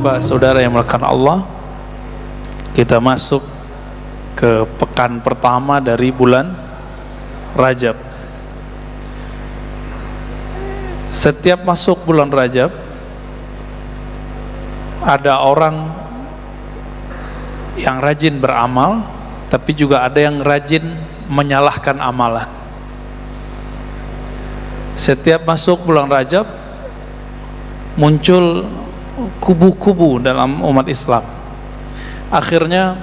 Bapak-bapak, saudara yang melakukan Allah, kita masuk ke pekan pertama dari bulan Rajab. Setiap masuk bulan Rajab, ada orang yang rajin beramal, tapi juga ada yang rajin menyalahkan amalan. Setiap masuk bulan Rajab, muncul kubu-kubu dalam umat Islam. Akhirnya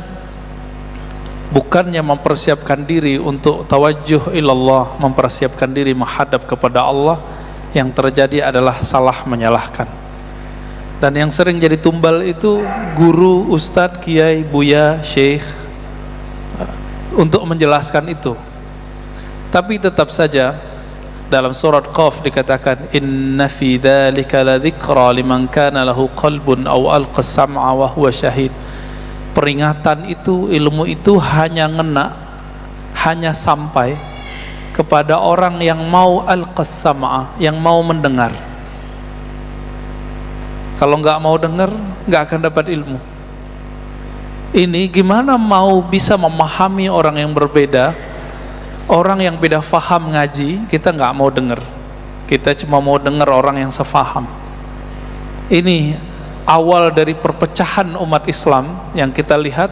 bukannya mempersiapkan diri untuk tawajuh ilallah, mempersiapkan diri menghadap kepada Allah, yang terjadi adalah salah menyalahkan. Dan yang sering jadi tumbal itu guru, ustadz, kiai, buya, syekh untuk menjelaskan itu. Tapi tetap saja dalam surat Qaf dikatakan, inna fi dzalika ladzikra liman kana lahu qalbun aw alqa sam'a wa huwa syahid. Peringatan itu, ilmu itu hanya ngena, hanya sampai kepada orang yang mau alqa sam'a, yang mau mendengar. Kalau nggak mau dengar, nggak akan dapat ilmu. Ini gimana mau bisa memahami orang yang berbeda, orang yang beda faham ngaji, kita nggak mau dengar. Kita cuma mau dengar orang yang sefaham. Ini awal dari perpecahan umat Islam yang kita lihat.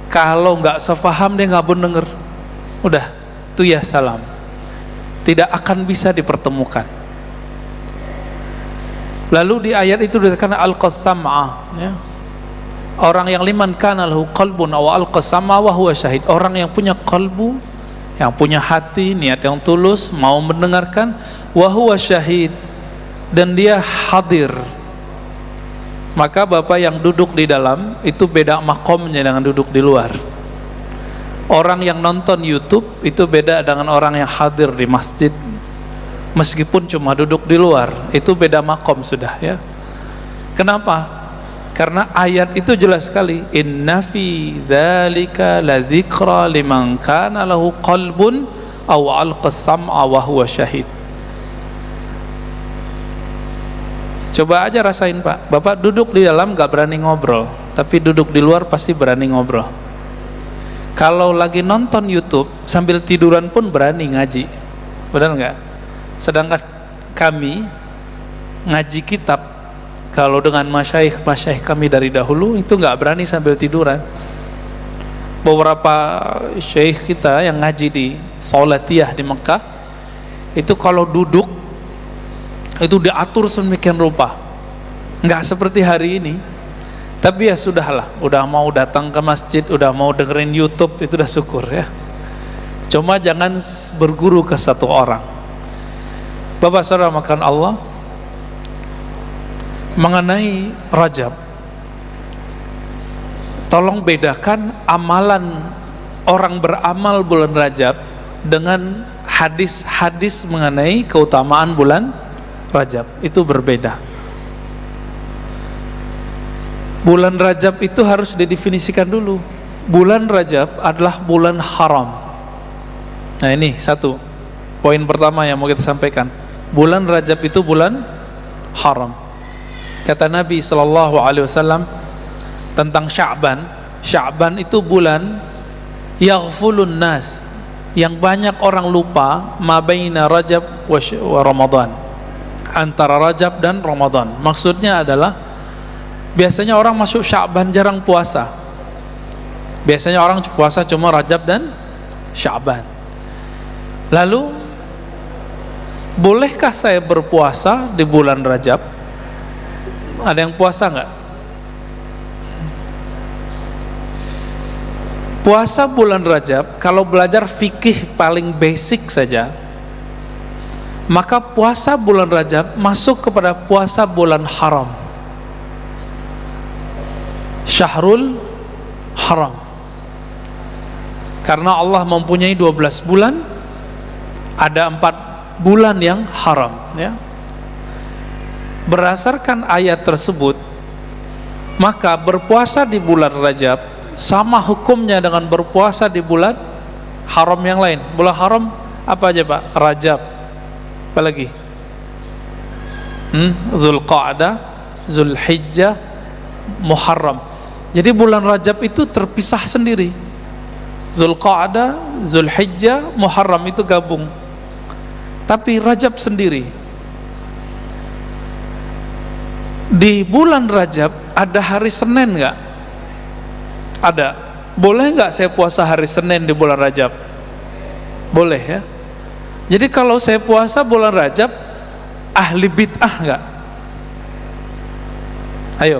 Kalau nggak sefaham, dia nggak mau dengar. Udah, itu ya salam. Tidak akan bisa dipertemukan. Lalu di ayat itu dikatakan al-qasam'ah, ya. Orang yang liman kana lahu qalbun aw al-qasam'a wa huwa syahid. Orang yang punya qalbu, yang punya hati, niat yang tulus, mau mendengarkan, wa huwa syahid, dan dia hadir. Maka bapak yang duduk di dalam itu beda makomnya dengan duduk di luar. Orang yang nonton YouTube itu beda dengan orang yang hadir di masjid. Meskipun cuma duduk di luar, itu beda makom sudah, ya. Kenapa? Karena ayat itu jelas sekali, inna fi dzalika ladzikra liman kana lahu qalbun aw alqa sam'a wa huwa syahid. Coba aja rasain Pak, Bapak duduk di dalam gak berani ngobrol, tapi duduk di luar pasti berani ngobrol. Kalau lagi nonton YouTube sambil tiduran pun berani ngaji, benar nggak? Sedangkan kami ngaji kitab, kalau dengan masyaikh kami dari dahulu itu nggak berani sambil tiduran. Beberapa syekh kita yang ngaji di Saulatiyah di Mekah itu kalau duduk itu diatur sedemikian rupa, nggak seperti hari ini. Tapi ya sudahlah, udah mau datang ke masjid, udah mau dengerin YouTube, itu udah syukur, ya. Cuma jangan berguru ke satu orang. Bapak saudara makan Allah, mengenai Rajab, tolong bedakan amalan orang beramal bulan Rajab dengan hadis-hadis mengenai keutamaan bulan Rajab. Itu berbeda. Bulan Rajab itu harus didefinisikan dulu. Bulan Rajab adalah bulan haram. Nah ini satu poin pertama yang mau kita sampaikan. Bulan Rajab itu bulan haram. Kata Nabi SAW tentang Sya'ban, Sya'ban itu bulan yaghfulun nas, yang banyak orang lupa, ma baina Rajab wa Ramadan, antara Rajab dan Ramadan. Maksudnya adalah biasanya orang masuk Sya'ban jarang puasa. Biasanya orang puasa cuma Rajab dan Sya'ban. Lalu bolehkah saya berpuasa di bulan Rajab? Ada yang puasa nggak? Puasa bulan Rajab, kalau belajar fikih paling basic saja, maka puasa bulan Rajab masuk kepada puasa bulan haram, Syahrul Haram. Karena Allah mempunyai 12 bulan, ada 4 bulan yang haram, ya. Berdasarkan ayat tersebut, maka berpuasa di bulan Rajab sama hukumnya dengan berpuasa di bulan haram yang lain. Bulan haram apa aja Pak? Rajab, apa lagi? Zulqa'dah, Zulhijjah, Muharram. Jadi bulan Rajab itu terpisah sendiri. Zulqa'dah, Zulhijjah, Muharram itu gabung. Tapi Rajab sendiri. Di bulan Rajab ada hari Senin nggak? Ada. Boleh nggak saya puasa hari Senin di bulan Rajab? Boleh ya. Jadi kalau saya puasa bulan Rajab, ahli bid'ah nggak? Ayo,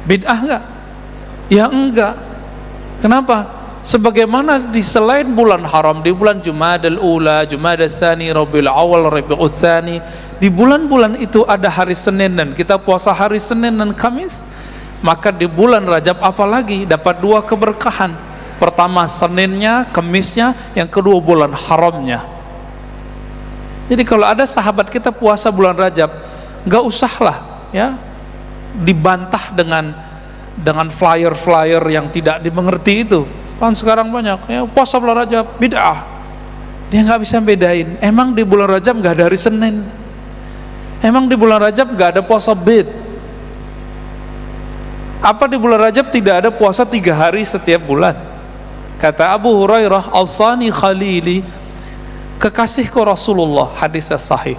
bid'ah nggak? Ya enggak. Kenapa? Sebagaimana di selain bulan haram, di bulan Jumadal Ula, Jumadal Tsani, Rabiul Awal, Rabiul Tsani, di bulan-bulan itu ada hari Senin dan kita puasa hari Senin dan Kamis, maka di bulan Rajab apalagi dapat dua keberkahan. Pertama Seninnya, Kamisnya, yang kedua bulan haramnya. Jadi kalau ada sahabat kita puasa bulan Rajab, nggak usahlah ya dibantah dengan flyer-flyer yang tidak dimengerti itu. Kan sekarang banyak ya puasa bulan Rajab bid'ah. Dia nggak bisa bedain. Emang di bulan Rajab nggak ada hari Senin? Emang di bulan Rajab nggak ada puasa bid? Apa di bulan Rajab tidak ada puasa 3 hari setiap bulan? Kata Abu Hurairah, "Al-Sani Khalili, kekasihku Rasulullah," hadis sahih,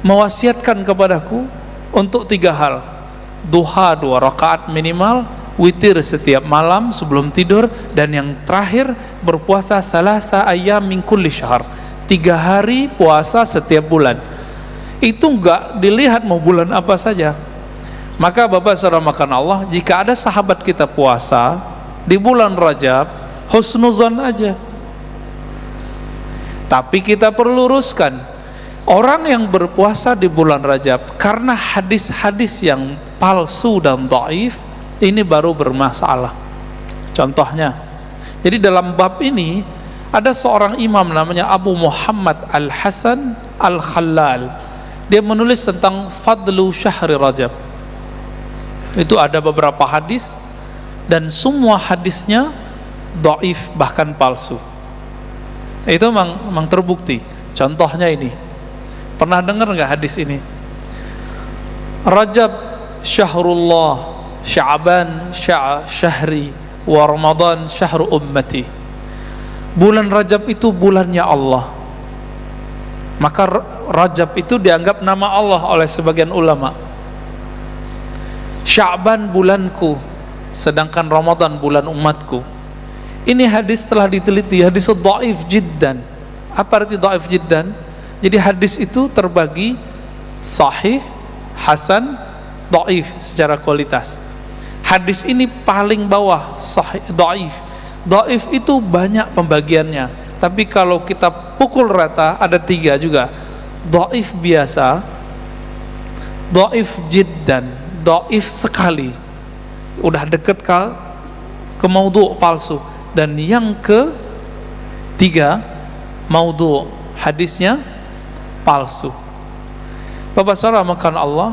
mewasiatkan kepadaku untuk 3 hal. Duha 2 rakaat minimal, witir setiap malam sebelum tidur, dan yang terakhir berpuasa salasa ayyam min kulli syahr, 3 hari puasa setiap bulan. Itu enggak dilihat mau bulan apa saja. Maka Bapak saudara makan Allah, jika ada sahabat kita puasa di bulan Rajab, husnuzon aja. Tapi kita perlu luruskan, orang yang berpuasa di bulan Rajab karena hadis-hadis yang palsu dan dhaif, ini baru bermasalah. Contohnya, jadi dalam bab ini ada seorang imam namanya Abu Muhammad Al-Hasan Al-Khallal. Dia menulis tentang fadlu syahri Rajab. Itu ada beberapa hadis dan semua hadisnya dhaif, bahkan palsu. Itu memang terbukti. Contohnya ini, pernah dengar nggak hadis ini? Rajab syahrullah, Sya'ban syahri, wa Ramadan syahru ummati. Bulan Rajab itu bulannya Allah. Maka Rajab itu dianggap nama Allah oleh sebagian ulama. Sya'ban bulanku, sedangkan Ramadan bulan umatku. Ini hadis telah diteliti, hadis dhaif jiddan. Apa arti dhaif jiddan? Jadi hadis itu terbagi sahih, hasan, dhaif secara kualitas. Hadis ini paling bawah sahih, dhaif. Dhaif itu banyak pembagiannya, tapi kalau kita pukul rata ada 3 juga. Dhaif biasa, dhaif jiddan, dhaif sekali, udah deket ke maudhu' palsu. Dan yang ke-3, maudhu', hadisnya palsu. Bapak saudara makan Allah,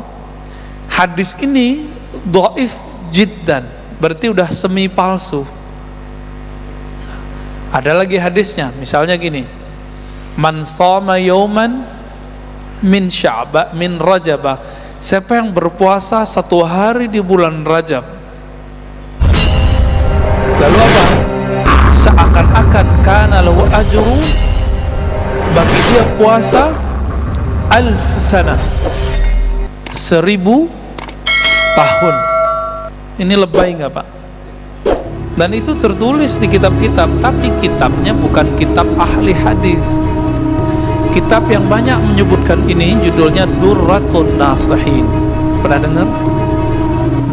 hadis ini dhaif jiddan, berarti udah semi palsu. Ada lagi hadisnya, misalnya gini, man shoma yauman min sya'ba min rajabah, siapa yang berpuasa 1 hari di bulan Rajab, lalu apa? Seakan-akan kana lahu ajru, bagi dia puasa 1000 sanah, 1000 tahun. Ini lebay nggak Pak? Dan itu tertulis di kitab-kitab, tapi kitabnya bukan kitab ahli hadis. Kitab yang banyak menyebutkan ini judulnya Durratun Nasihin. Pernah dengar?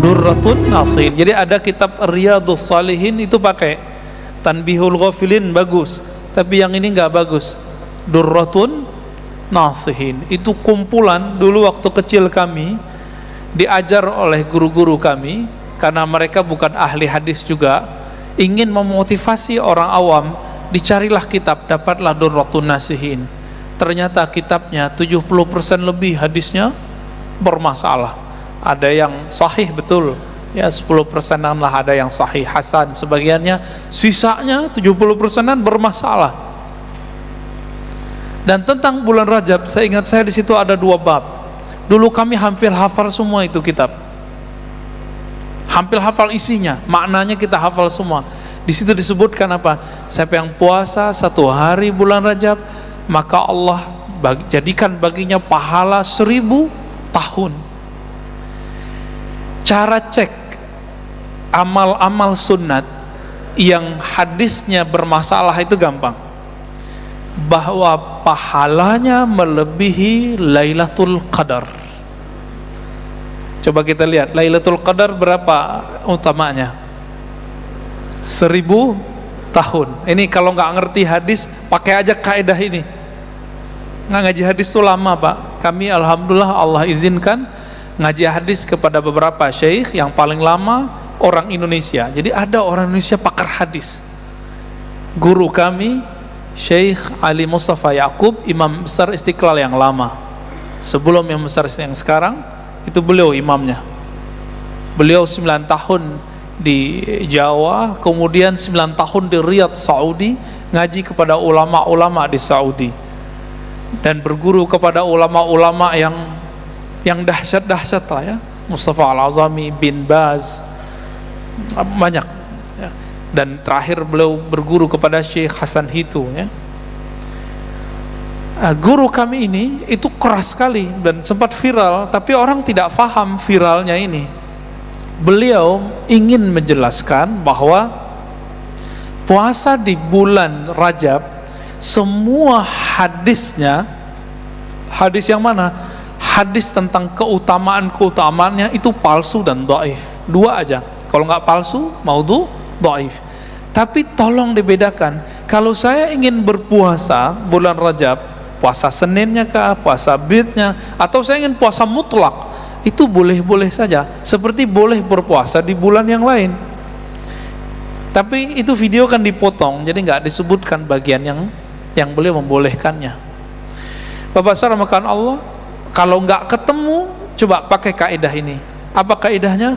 Durratun Nasihin. Jadi ada kitab Riyadhus Shalihin itu pakai Tanbihul Ghafilin, bagus, tapi yang ini nggak bagus. Durratun Nasihin itu kumpulan dulu waktu kecil kami diajar oleh guru-guru kami, karena mereka bukan ahli hadis juga, ingin memotivasi orang awam, dicarilah kitab, dapatlah Durratun Nasihin. Ternyata kitabnya 70% lebih hadisnya bermasalah. Ada yang sahih betul, ya 10%-an lah ada yang sahih hasan sebagiannya, sisanya 70%-an bermasalah. Dan tentang bulan Rajab, saya ingat saya di situ ada 2 bab. Dulu kami hampir hafal semua itu kitab. hampir hafal isinya, maknanya kita hafal semua. Di situ disebutkan apa? Siapa yang puasa 1 hari bulan Rajab, maka Allah jadikan baginya pahala 1000 tahun. Cara cek amal-amal sunnat yang hadisnya bermasalah itu gampang, bahwa pahalanya melebihi Lailatul Qadar. Coba kita lihat Lailatul Qadar berapa utamanya? 1000 tahun. Ini kalau nggak ngerti hadis, pakai aja kaidah ini. Nggak ngaji hadis itu lama, Pak. Kami alhamdulillah Allah izinkan ngaji hadis kepada beberapa syekh, yang paling lama orang Indonesia. Jadi ada orang Indonesia pakar hadis. Guru kami Syekh Ali Mustafa Yaqub, imam besar Istiqlal yang lama. Sebelum imam besar yang sekarang, itu beliau imamnya. Beliau 9 tahun di Jawa, kemudian 9 tahun di Riyadh, Saudi, ngaji kepada ulama-ulama di Saudi, dan berguru kepada ulama-ulama yang dahsyat-dahsyat lah ya, Mustafa Al-Azami, bin Baz, banyak ya. Dan terakhir beliau berguru kepada Syekh Hasan Hitu ya. Guru kami ini itu keras sekali dan sempat viral, tapi orang tidak paham viralnya ini. Beliau ingin menjelaskan bahwa puasa di bulan Rajab, semua hadisnya, hadis yang mana? Hadis tentang keutamaan-keutamaannya itu palsu dan dhaif. 2 aja. Kalau nggak palsu, maudhu, dhaif. Tapi tolong dibedakan. Kalau saya ingin berpuasa bulan Rajab, puasa Seninnya kah, puasa Bidnya, atau saya ingin puasa mutlak, itu boleh-boleh saja, seperti boleh berpuasa di bulan yang lain. Tapi itu video kan dipotong, jadi nggak disebutkan bagian yang beliau membolehkannya. Bapak saudara makan Allah, kalau nggak ketemu, coba pakai kaidah ini. Apa kaidahnya?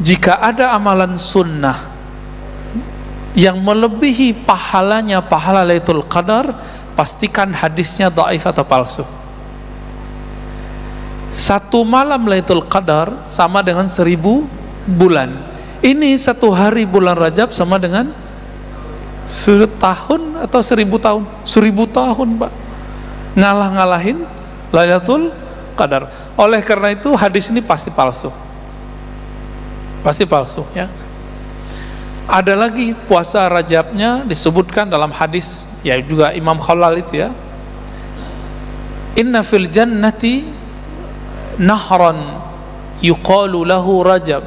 Jika ada amalan sunnah yang melebihi pahalanya pahala Lailatul Qadar, pastikan hadisnya dhaif atau palsu. 1 malam Lailatul Qadar sama dengan 1000 bulan. Ini 1 hari bulan Rajab sama dengan 1 tahun atau 1000 tahun. 1000 tahun, Pak. Ngalah-ngalahin Lailatul Qadar. Oleh karena itu hadis ini pasti palsu. Pasti palsu ya. Ada lagi puasa Rajabnya disebutkan dalam hadis ya, juga Imam Khalal itu ya. Inna fil jannati nahran yuqalu lahu Rajab.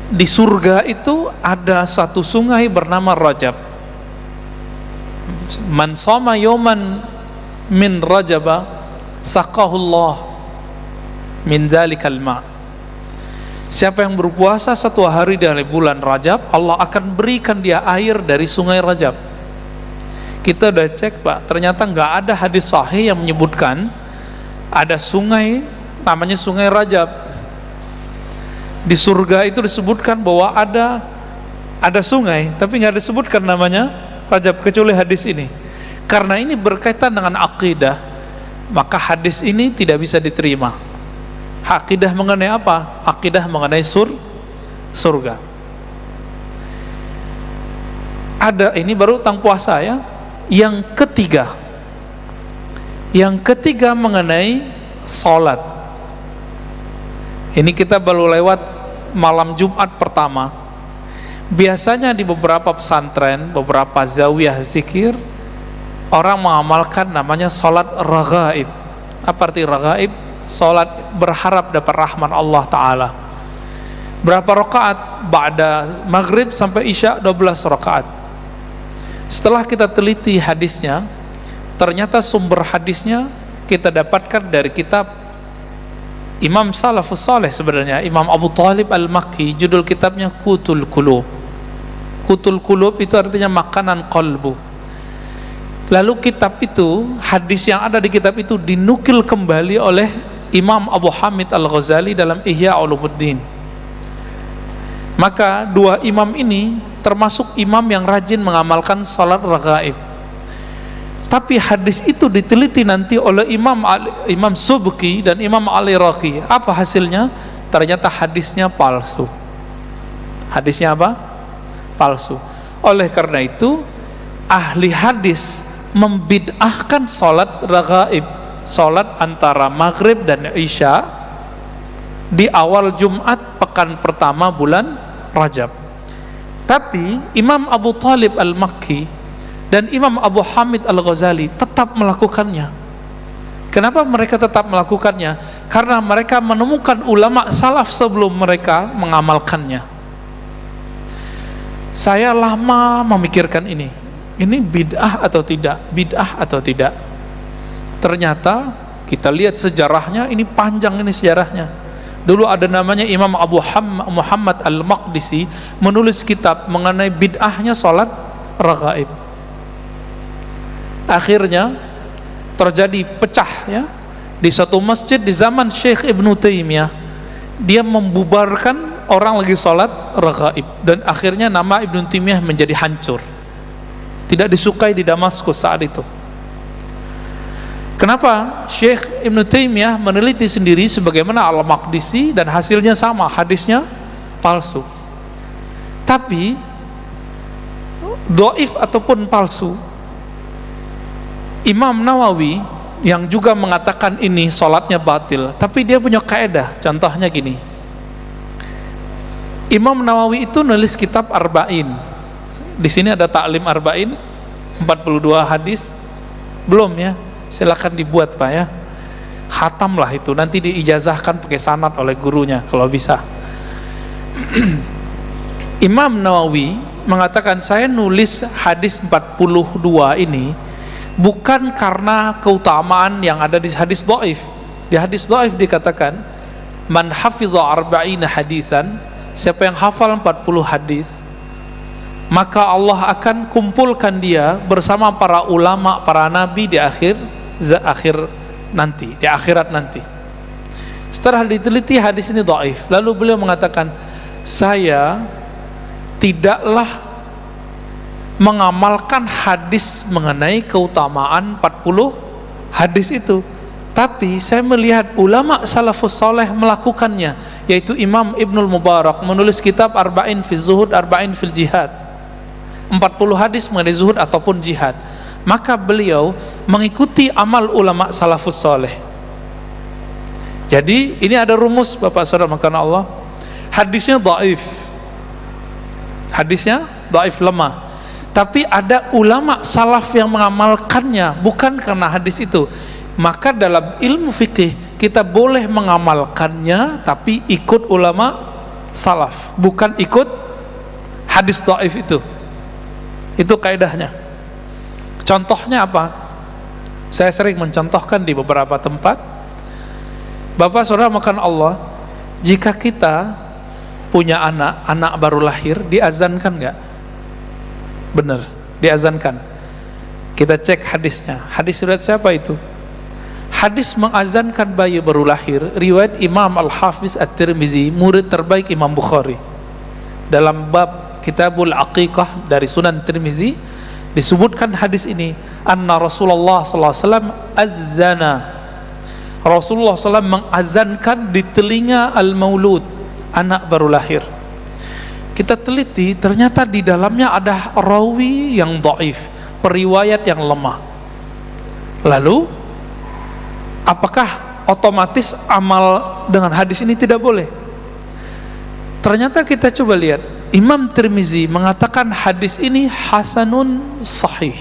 Di surga itu ada satu sungai bernama Rajab. Man shoma yawman min Rajaba saqahullah min zalikal ma'. Siapa yang berpuasa 1 hari dari bulan Rajab, Allah akan berikan dia air dari sungai Rajab. Kita udah cek, Pak, ternyata nggak ada hadis sahih yang menyebutkan ada sungai namanya sungai Rajab. Di surga itu disebutkan bahwa ada sungai, tapi nggak disebutkan namanya Rajab kecuali hadis ini. Karena ini berkaitan dengan akidah, maka hadis ini tidak bisa diterima. Akidah mengenai apa? Akidah mengenai surga. Ada, ini baru tentang puasa ya. Yang ketiga mengenai sholat. Ini kita baru lewat malam Jumat pertama. Biasanya di beberapa pesantren, beberapa zawiyah zikir, orang mengamalkan namanya sholat raghaib. Apa arti raghaib? Sholat berharap dapat rahmat Allah Ta'ala. Berapa rakaat? Ba'da maghrib sampai isya 12 rakaat. Setelah kita teliti hadisnya, ternyata sumber hadisnya kita dapatkan dari kitab Imam Salafus Saleh, sebenarnya Imam Abu Talib Al-Makki. Judul kitabnya Qutul Qulub. Qutul Qulub itu artinya makanan qalbu. Lalu kitab itu, hadis yang ada di kitab itu dinukil kembali oleh Imam Abu Hamid Al-Ghazali dalam Ihya Ulumuddin. Maka 2 imam ini termasuk imam yang rajin mengamalkan salat raghaib. Tapi hadis itu diteliti nanti oleh Imam Subki dan Imam Al-Iraqi. Apa hasilnya? ternyata hadisnya palsu. Hadisnya apa? Palsu. Oleh karena itu ahli hadis membid'ahkan salat raghaib, salat antara maghrib dan isya di awal Jumat pekan pertama bulan Rajab. Tapi Imam Abu Talib Al-Makki dan Imam Abu Hamid Al-Ghazali tetap melakukannya. Kenapa mereka tetap melakukannya? Karena mereka menemukan ulama salaf sebelum mereka mengamalkannya. Saya lama memikirkan ini bid'ah atau tidak, bid'ah atau tidak. Ternyata kita lihat sejarahnya, ini panjang ini sejarahnya. Dulu ada namanya Imam Abu Muhammad Al-Maqdisi, menulis kitab mengenai bid'ahnya salat raghaib. Akhirnya terjadi pecah ya di satu masjid di zaman Syekh Ibnu Taimiyah. Dia membubarkan orang lagi salat raghaib, dan akhirnya nama Ibnu Taimiyah menjadi hancur, tidak disukai di Damaskus saat itu. Kenapa? Syekh Ibnu Taimiyah meneliti sendiri sebagaimana Al-Maqdisi dan hasilnya sama, hadisnya palsu. Tapi dhaif ataupun palsu, Imam Nawawi yang juga mengatakan ini salatnya batil, tapi dia punya kaidah. Contohnya gini, Imam Nawawi itu nulis kitab Arba'in. Di sini ada Ta'lim Arba'in 42 hadis. Belum ya? Silakan dibuat Pak ya. Khatam lah itu, nanti diijazahkan pakai sanad oleh gurunya kalau bisa. Imam Nawawi mengatakan, saya nulis hadis 42 ini bukan karena keutamaan yang ada di hadis dhaif. Di hadis dhaif dikatakan, man hafiza arba'ina hadisan, siapa yang hafal 40 hadis, maka Allah akan kumpulkan dia bersama para ulama, para nabi di akhirat nanti. Setelah diteliti hadis ini dhaif, lalu beliau mengatakan, saya tidaklah mengamalkan hadis mengenai keutamaan 40 hadis itu, tapi saya melihat ulama salafus saleh melakukannya, yaitu Imam Ibnul Mubarak menulis kitab Arba'in fil Zuhud, Arba'in fil Jihad, 40 hadis mengenai zuhud ataupun jihad. Maka beliau mengikuti amal ulama salafus saleh. Jadi ini ada rumus Bapak Saudara makan Allah. Hadisnya dhaif, hadisnya dhaif, lemah, tapi ada ulama salaf yang mengamalkannya bukan karena hadis itu. Maka dalam ilmu fikih kita boleh mengamalkannya tapi ikut ulama salaf, bukan ikut hadis dhaif itu. Itu kaidahnya. Contohnya apa? Saya sering mencontohkan di beberapa tempat. Bapak saudara makan Allah, jika kita punya anak baru lahir, diazankan nggak? Benar, diazankan. Kita cek hadisnya. Hadis riwayat siapa itu? Hadis mengazankan bayi baru lahir, riwayat Imam Al-Hafiz At-Tirmizi, murid terbaik Imam Bukhari. Dalam bab Kitabul Aqiqah dari Sunan Tirmizi disebutkan hadis ini, anna Rasulullah sallallahu alaihi wasallam adzana. Rasulullah SAW mengazankan di telinga al-maulud, anak baru lahir. Kita teliti, ternyata di dalamnya ada rawi yang dhaif, periwayat yang lemah. Lalu apakah otomatis amal dengan hadis ini tidak boleh? Ternyata kita coba lihat, Imam Tirmizi mengatakan hadis ini hasanun sahih.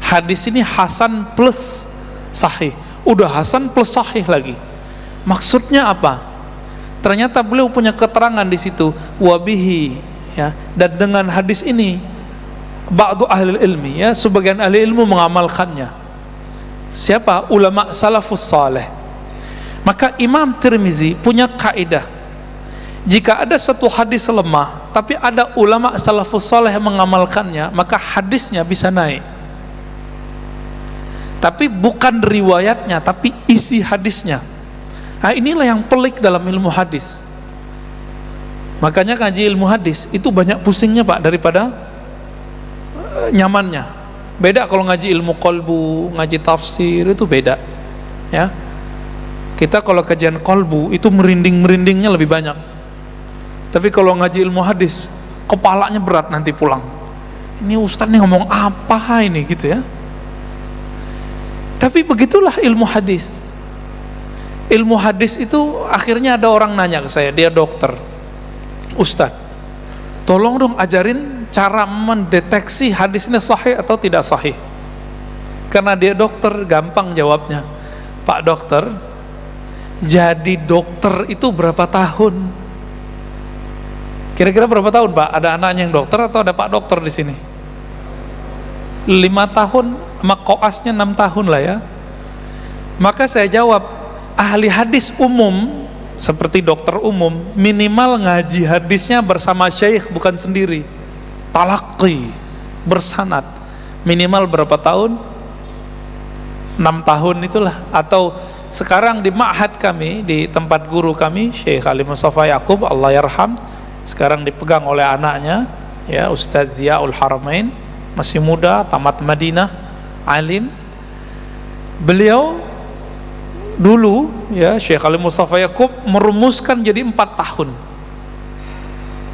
Hadis ini hasan plus sahih. Udah hasan plus sahih lagi. Maksudnya apa? Ternyata beliau punya keterangan di situ, wabihi, ya. Dan dengan hadis ini ba'du ahli ilmi, ya, sebagian ahli ilmu mengamalkannya. Siapa? Ulama salafus saleh. Maka Imam Tirmizi punya kaidah, jika ada satu hadis lemah tapi ada ulama salafus saleh yang mengamalkannya, maka hadisnya bisa naik. Tapi bukan riwayatnya, tapi isi hadisnya. Nah, inilah yang pelik dalam ilmu hadis. Makanya ngaji ilmu hadis itu banyak pusingnya Pak daripada nyamannya. Beda kalau ngaji ilmu qalbu, ngaji tafsir, itu beda, ya. Kita kalau kajian kolbu itu merinding-merindingnya lebih banyak. Tapi kalau ngaji ilmu hadis, kepalanya berat nanti pulang. Ini ustaz nih ngomong apa ini gitu ya. Tapi begitulah ilmu hadis. Ilmu hadis itu akhirnya ada orang nanya ke saya, dia dokter. Ustaz, tolong dong ajarin cara mendeteksi hadis ini sahih atau tidak sahih. Karena dia dokter, gampang jawabnya. Pak dokter, jadi dokter itu berapa tahun? Kira-kira berapa tahun Pak? Ada anaknya yang dokter atau ada Pak dokter di sini? 5 tahun, sama koasnya 6 tahun lah ya. Maka saya jawab, ahli hadis umum seperti dokter umum minimal ngaji hadisnya bersama syekh, bukan sendiri. Talaqi, bersanad, minimal berapa tahun? 6 tahun itulah. Atau sekarang di ma'had kami, di tempat guru kami Syekh Ali Mustafa Yaqub, Allah yarham, sekarang dipegang oleh anaknya ya, Ustaz Ziaul Haramain, masih muda, tamat Madinah, alim. Beliau dulu ya, Syekh Ali Mustafa Yaqub merumuskan jadi 4 tahun.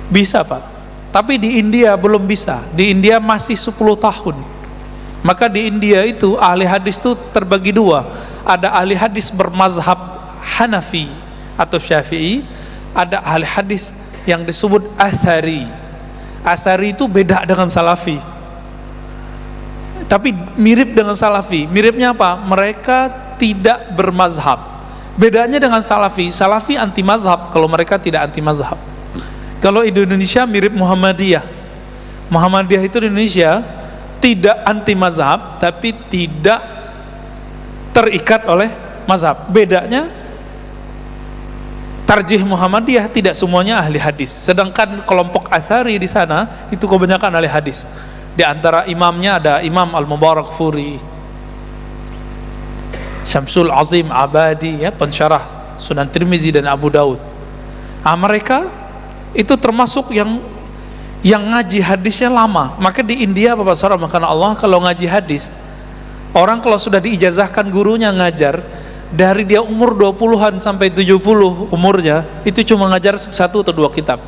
Bisa Pak, tapi di India belum bisa. Di India masih 10 tahun. Maka di India itu ahli hadis itu terbagi dua. Ada ahli hadis bermazhab Hanafi atau Syafi'i, ada ahli hadis yang disebut Athari. Athari itu beda dengan Salafi, tapi mirip dengan Salafi. Miripnya apa? Mereka tidak bermazhab. Bedanya dengan Salafi, Salafi anti mazhab, kalau mereka tidak anti mazhab. Kalau di Indonesia mirip Muhammadiyah. Muhammadiyah itu di Indonesia tidak anti mazhab, tapi tidak terikat oleh mazhab. Bedanya, tarjih Muhammadiyah tidak semuanya ahli hadis, sedangkan kelompok Atsari di sana itu kebanyakan ahli hadis. Di antara imamnya ada Imam Al-Mubarakfuri, Syamsul Azim Abadi ya, pensyarah Sunan Tirmizi dan Abu Daud. Mereka itu termasuk yang ngaji hadisnya lama. Maka di India Bapak Saudara, makanya Allah kalau ngaji hadis, orang kalau sudah diijazahkan gurunya ngajar, dari dia umur 20-an sampai 70 umurnya, itu cuma ngajar 1 atau 2 kitab.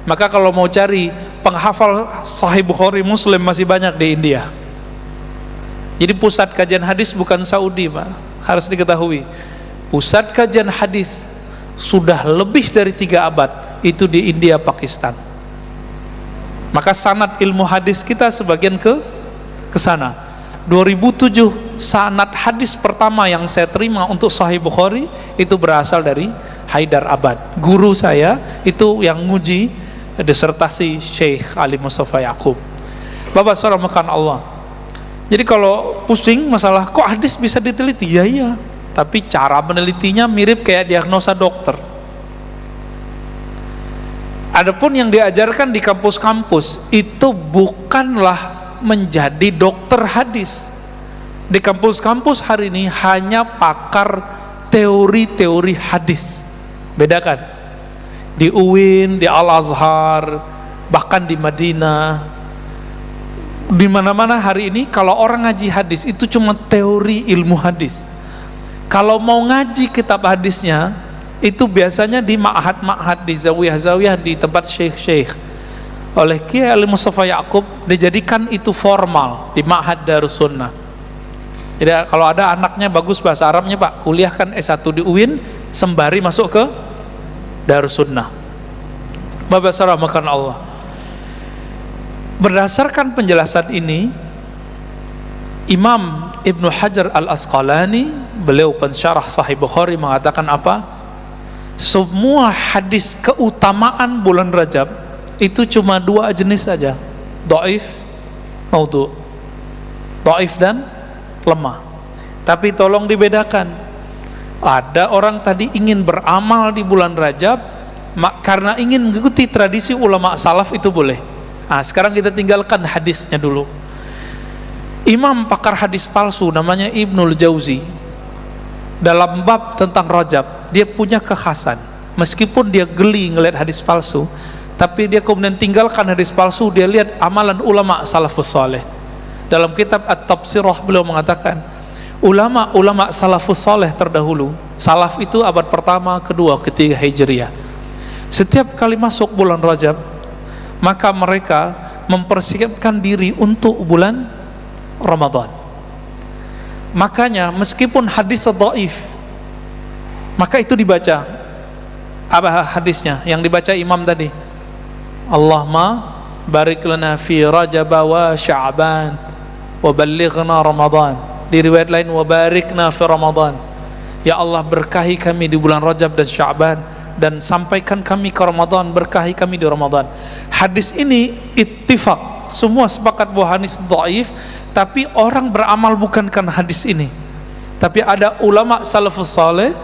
Maka kalau mau cari penghafal Sahih Bukhari, Muslim masih banyak di India. Jadi pusat kajian hadis bukan Saudi Pak, harus diketahui. Pusat kajian hadis sudah lebih dari 3 abad itu di India, Pakistan. Maka sanad ilmu hadis kita sebagian ke sana. 2007 sanad hadis pertama yang saya terima untuk Sahih Bukhari itu berasal dari Hyderabad. Guru saya itu yang nguji disertasi Syekh Ali Mustafa Yaqub. Bapak saudara makan Allah. Jadi kalau pusing masalah kok hadis bisa diteliti, ya iya, tapi cara menelitinya mirip kayak diagnosa dokter. Adapun yang diajarkan di kampus-kampus itu bukanlah menjadi dokter hadis. Di kampus-kampus hari ini hanya pakar teori-teori hadis. Bedakan di UIN, di Al-Azhar, bahkan di Madinah, di mana-mana hari ini kalau orang ngaji hadis itu cuma teori ilmu hadis. Kalau mau ngaji kitab hadisnya itu biasanya di ma'had-ma'had, di zawiyah-zawiyah, di tempat syekh-syekh. Oleh Kiai Ali Mustafa Yaqub dijadikan itu formal di Ma'had Darus Sunnah. Jadi kalau ada anaknya bagus bahasa Arabnya Pak, kuliahkan S1 di UIN sembari masuk ke Darus Sunnah. Bapak saudara makan Allah. Berdasarkan penjelasan ini, Imam Ibnu Hajar Al-Asqalani, beliau pensyarah Sahih Bukhari, mengatakan apa? Semua hadis keutamaan bulan Rajab itu cuma 2 jenis saja, dhaif, maudhu. Dhaif dan lemah. Tapi tolong dibedakan. Ada orang tadi ingin beramal di bulan Rajab karena ingin mengikuti tradisi ulama salaf, itu boleh. Sekarang kita tinggalkan hadisnya dulu. Imam pakar hadis palsu namanya Ibnul Jauzi, dalam bab tentang Rajab dia punya kekhasan. Meskipun dia geli ngelihat hadis palsu, tapi dia kemudian tinggalkan hadis palsu, dia lihat amalan ulama salafus saleh. Dalam kitab At-Tafsirah beliau mengatakan, ulama salafus saleh terdahulu Salaf itu abad pertama, kedua, ketiga Hijriah. Setiap kali masuk bulan Rajab, maka mereka mempersiapkan diri untuk bulan Ramadan. Makanya meskipun hadis dhaif, maka itu dibaca. Apa hadisnya yang dibaca imam tadi? Allahumma barik lana fi Rajab wa Sya'ban wa ballighna Ramadan. Di riwayat lain wa barikna fi Ramadan. Ya Allah, berkahi kami di bulan Rajab dan Sya'ban, dan sampaikan kami ke Ramadan, berkahi kami di Ramadan. Hadis ini ittifaq, semua sepakat bahwa hadis dhaif, tapi orang beramal bukan karena hadis ini. Tapi ada ulama salafus saleh,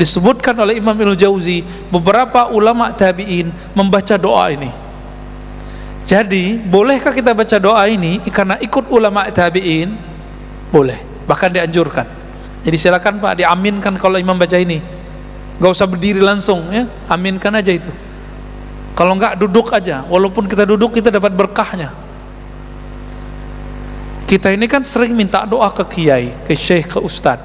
disebutkan oleh Imam Ibnul Jauzi, beberapa ulama tabi'in membaca doa ini. Jadi bolehkah kita baca doa ini karena ikut ulama tabi'in? Boleh, bahkan dianjurkan. Jadi silakan Pak, diaminkan kalau imam baca ini. Gak usah berdiri langsung ya, aminkan aja itu. Kalau enggak duduk aja, walaupun kita duduk kita dapat berkahnya. Kita ini kan sering minta doa ke kiai, ke syekh, ke ustadz.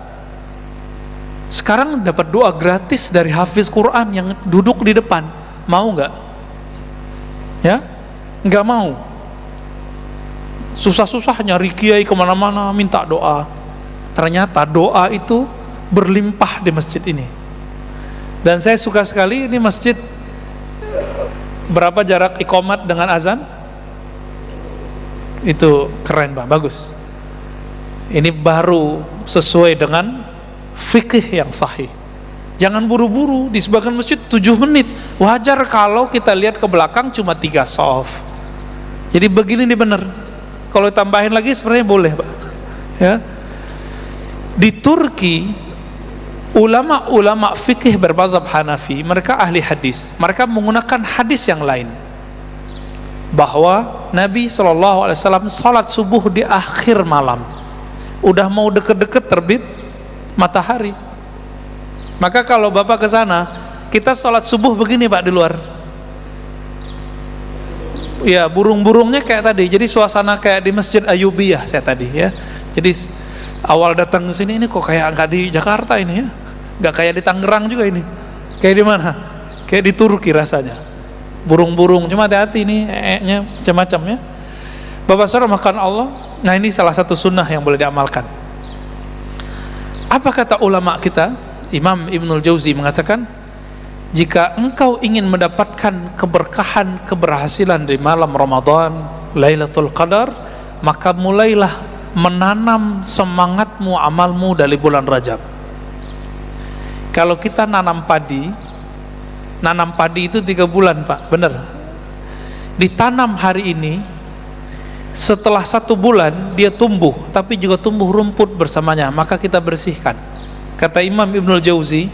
Sekarang dapat doa gratis dari hafiz Quran yang duduk di depan. Mau enggak? Ya? Enggak mau. Susah-susah nyari kiai kemana-mana minta doa. Ternyata doa itu berlimpah di masjid ini. Dan saya suka sekali, ini masjid berapa jarak iqamat dengan azan? Itu keren Pak, bagus. Ini baru sesuai dengan fikih yang sahih. Jangan buru-buru, di sebagian masjid 7 menit. Wajar kalau kita lihat ke belakang cuma 3 shaf. Jadi begini nih bener. Kalau tambahin lagi sebenarnya boleh Pak. Ya. Di Turki, ulama-ulama fikih bermazhab Hanafi, mereka ahli hadis. Mereka menggunakan hadis yang lain, bahwa Nabi SAW salat subuh di akhir malam, udah mau deket-deket terbit matahari. Maka kalau Bapak ke sana, kita salat subuh begini Pak di luar. Ya, burung-burungnya kayak tadi. Jadi suasana kayak di Masjid Ayyubiyah saya tadi ya. Jadi awal datang ke sini, ini kok kayak nggak di Jakarta ini ya, nggak kayak di Tangerang juga ini. Kayak di mana? Kayak di Turki rasanya. Burung-burung, cuma hati-hati ini nya macam-macam ya. Bapak saudara makan Allah. Nah, ini salah satu sunnah yang boleh diamalkan. Apa kata ulama kita? Imam Ibnul Jauzi mengatakan, jika engkau ingin mendapatkan keberkahan, keberhasilan di malam Ramadan, Lailatul Qadar, maka mulailah menanam semangatmu, amalmu dari bulan Rajab. Kalau kita nanam padi itu 3 bulan Pak, benar. Ditanam hari ini, setelah 1 bulan dia tumbuh, tapi juga tumbuh rumput bersamanya, maka kita bersihkan. Kata Imam Ibnul Jauzi,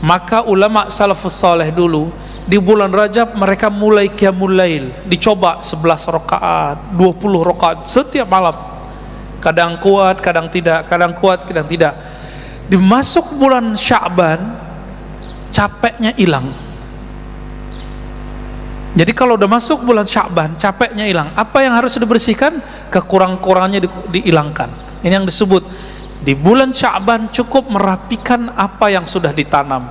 maka ulama salafus saleh dulu di bulan Rajab mereka mulai qiyamul lail, dicoba 11 rakaat, 20 rakaat setiap malam. Kadang kuat, kadang tidak, kadang kuat, kadang tidak. Dimasuk bulan Sya'ban, capeknya hilang. Jadi kalau udah masuk bulan Sya'ban, capeknya hilang. Apa yang harus dibersihkan? Kekurang-kurangannya dihilangkan. Ini yang disebut di bulan Sya'ban cukup merapikan apa yang sudah ditanam.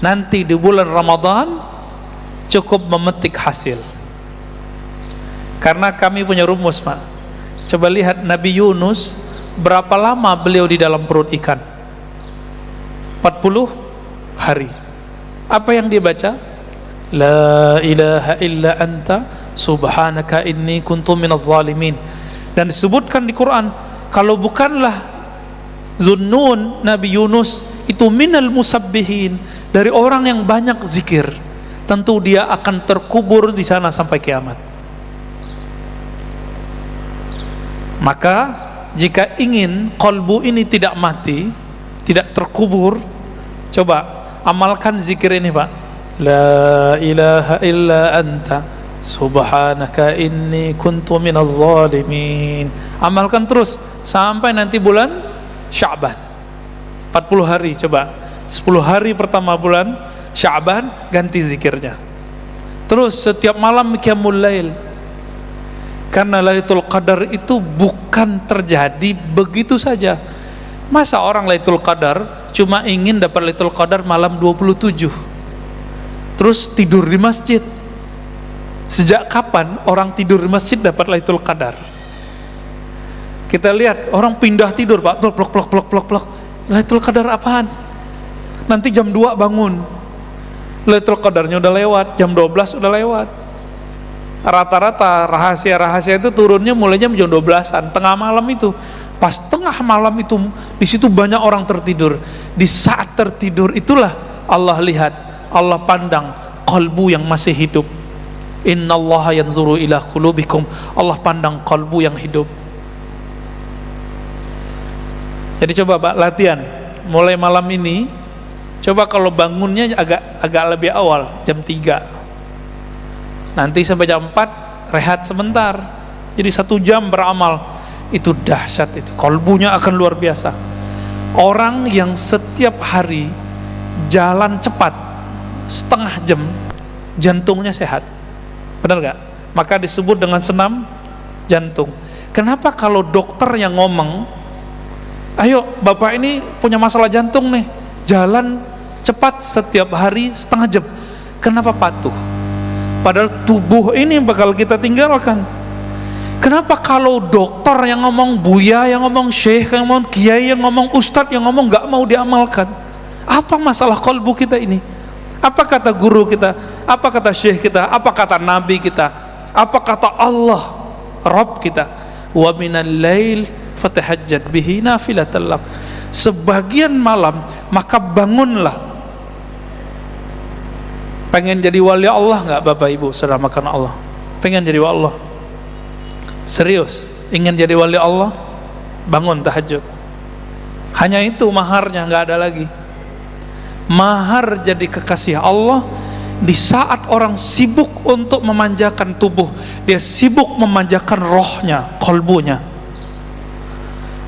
Nanti di bulan Ramadan cukup memetik hasil. Karena kami punya rumus Pak. Coba lihat Nabi Yunus, berapa lama beliau di dalam perut ikan? 40 hari. Apa yang dia baca? La ilaha illa anta subhanaka inni kuntu minaz zalimin. Dan disebutkan di Quran, kalau bukanlah Zunnun, Nabi Yunus itu minal musabbihin, dari orang yang banyak zikir, tentu dia akan terkubur di sana sampai kiamat. Maka jika ingin kolbu ini tidak mati, tidak terkubur, coba amalkan zikir ini Pak. La ilaha illa anta subhanaka inni kuntu minaz zalimin. Amalkan terus sampai nanti bulan Sya'ban, 40 hari. Coba 10 hari pertama bulan Sya'ban ganti zikirnya. Terus setiap malam qiyamul lail. Karena Lailatul Qadar itu bukan terjadi begitu saja. Masa orang Lailatul Qadar cuma ingin dapat Lailatul Qadar malam 27, terus tidur di masjid. Sejak kapan orang tidur di masjid dapat Lailatul Qadar? Kita lihat orang pindah tidur, Pak, plok. Lailatul Qadar apaan? Nanti jam 2 bangun, Lailatul Qadarnya udah lewat, jam 12 udah lewat. Rata-rata rahasia-rahasia itu turunnya mulainya jam 12-an, tengah malam itu. Pas tengah malam itu, di situ banyak orang tertidur. Di saat tertidur itulah Allah lihat, Allah pandang kalbu yang masih hidup. Innallaha yanzuru ila qulubikum. Allah pandang kalbu yang hidup. Jadi coba Pak, latihan mulai malam ini. Coba kalau bangunnya agak lebih awal, jam 3, nanti sampai jam 4 rehat sebentar, jadi 1 jam beramal. Itu dahsyat, itu kalbunya akan luar biasa. Orang yang setiap hari jalan cepat setengah jam, jantungnya sehat, benar gak? Maka disebut dengan senam jantung. Kenapa kalau dokter yang ngomong, ayo bapak ini punya masalah jantung nih, jalan cepat setiap hari setengah jam, kenapa patuh? Padahal tubuh ini bakal kita tinggalkan. Kenapa kalau dokter yang ngomong, buya yang ngomong, syekh yang ngomong, kiai yang ngomong, ustadz yang ngomong gak mau diamalkan? Apa masalah kalbu kita ini? Apa kata guru kita? Apa kata syekh kita? Apa kata nabi kita? Apa kata Allah Rabb kita? Wa minal lail fatahajjad bihi nafilatan lak. Sebagian malam maka bangunlah. Pengen jadi wali Allah nggak Bapak Ibu saudara makan Allah? Pengen jadi wali Allah? Serius ingin jadi wali Allah? Bangun tahajud. Hanya itu maharnya, nggak ada lagi. Mahar jadi kekasih Allah. Di saat orang sibuk untuk memanjakan tubuh, dia sibuk memanjakan rohnya, kalbunya.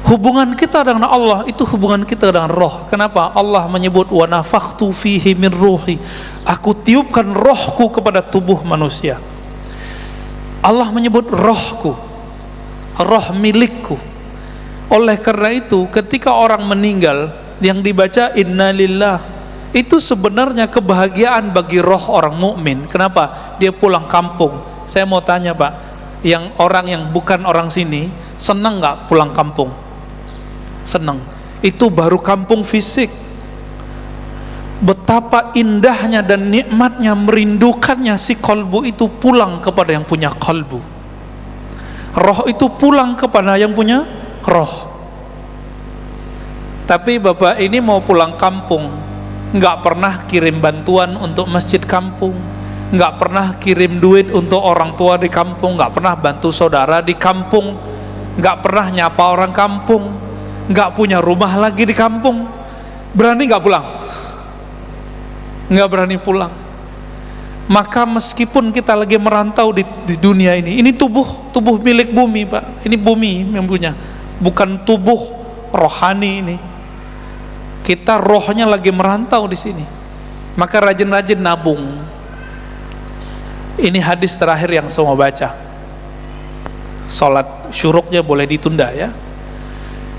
Hubungan kita dengan Allah itu hubungan kita dengan roh. Kenapa? Allah menyebut wa nafakhtu fihi min ruhi. Aku tiupkan rohku kepada tubuh manusia. Allah menyebut rohku, roh milikku. Oleh karena itu ketika orang meninggal yang dibaca innalillah, itu sebenarnya kebahagiaan bagi roh orang mukmin. Kenapa? Dia pulang kampung. Saya mau tanya Pak, yang orang yang bukan orang sini senang nggak pulang kampung? Senang. Itu baru kampung fisik. Betapa indahnya dan nikmatnya, merindukannya si kalbu itu pulang kepada yang punya kalbu. Roh itu pulang kepada yang punya roh. Tapi bapak ini mau pulang kampung, nggak pernah kirim bantuan untuk masjid kampung, nggak pernah kirim duit untuk orang tua di kampung, nggak pernah bantu saudara di kampung, nggak pernah nyapa orang kampung, nggak punya rumah lagi di kampung, berani nggak pulang? Nggak berani pulang. Maka meskipun kita lagi merantau di dunia ini tubuh milik bumi Pak, ini bumi yang punya, bukan tubuh rohani ini. Kita rohnya lagi merantau di sini, maka rajin-rajin nabung. Ini hadis terakhir yang saya mau baca. Salat syuruknya boleh ditunda ya.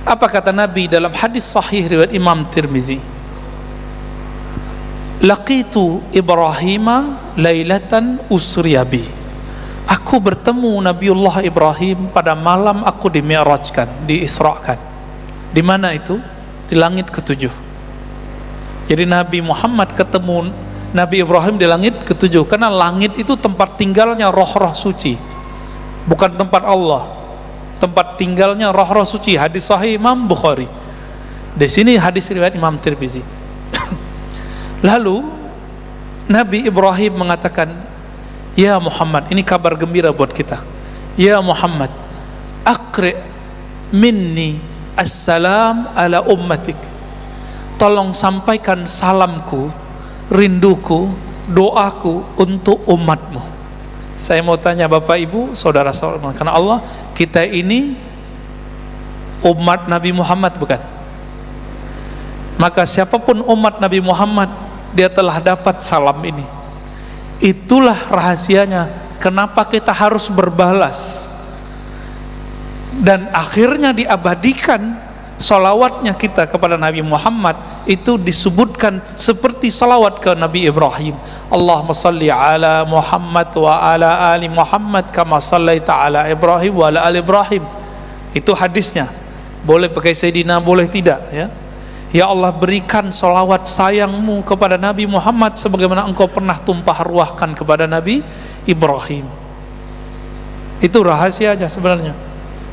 Apa kata Nabi dalam hadis sahih riwayat Imam Tirmizi? Laqitu Ibrahima lailatan usriyabi. Aku bertemu Nabiullah Ibrahim pada malam aku dimi'rajkan, diisrakan. Di mana itu? Di langit ketujuh. Jadi Nabi Muhammad ketemu Nabi Ibrahim di langit ketujuh, karena langit itu tempat tinggalnya roh-roh suci, bukan tempat Allah, tempat tinggalnya roh-roh suci. Hadis sahih Imam Bukhari. Di sini hadis riwayat Imam Tirmizi. Lalu Nabi Ibrahim mengatakan, ya Muhammad, ini kabar gembira buat kita. Ya Muhammad, aqri minni assalam ala ummatik. Tolong sampaikan salamku, rinduku, doaku untuk umatmu. Saya mau tanya Bapak Ibu, saudara-saudara, karena Allah, kita ini umat Nabi Muhammad bukan? Maka siapapun umat Nabi Muhammad, dia telah dapat salam ini. Itulah rahasianya kenapa kita harus berbalas, dan akhirnya diabadikan salawatnya kita kepada Nabi Muhammad itu disebutkan seperti salawat ke Nabi Ibrahim. Allahumma salli ala Muhammad wa ala ali Muhammad kama sallaita ala Ibrahim wa ala ali Ibrahim. Itu hadisnya. Boleh pakai Sayyidina, boleh tidak, ya. Ya Allah, berikan salawat sayangmu kepada Nabi Muhammad sebagaimana engkau pernah tumpah ruahkan kepada Nabi Ibrahim. Itu rahasia aja sebenarnya.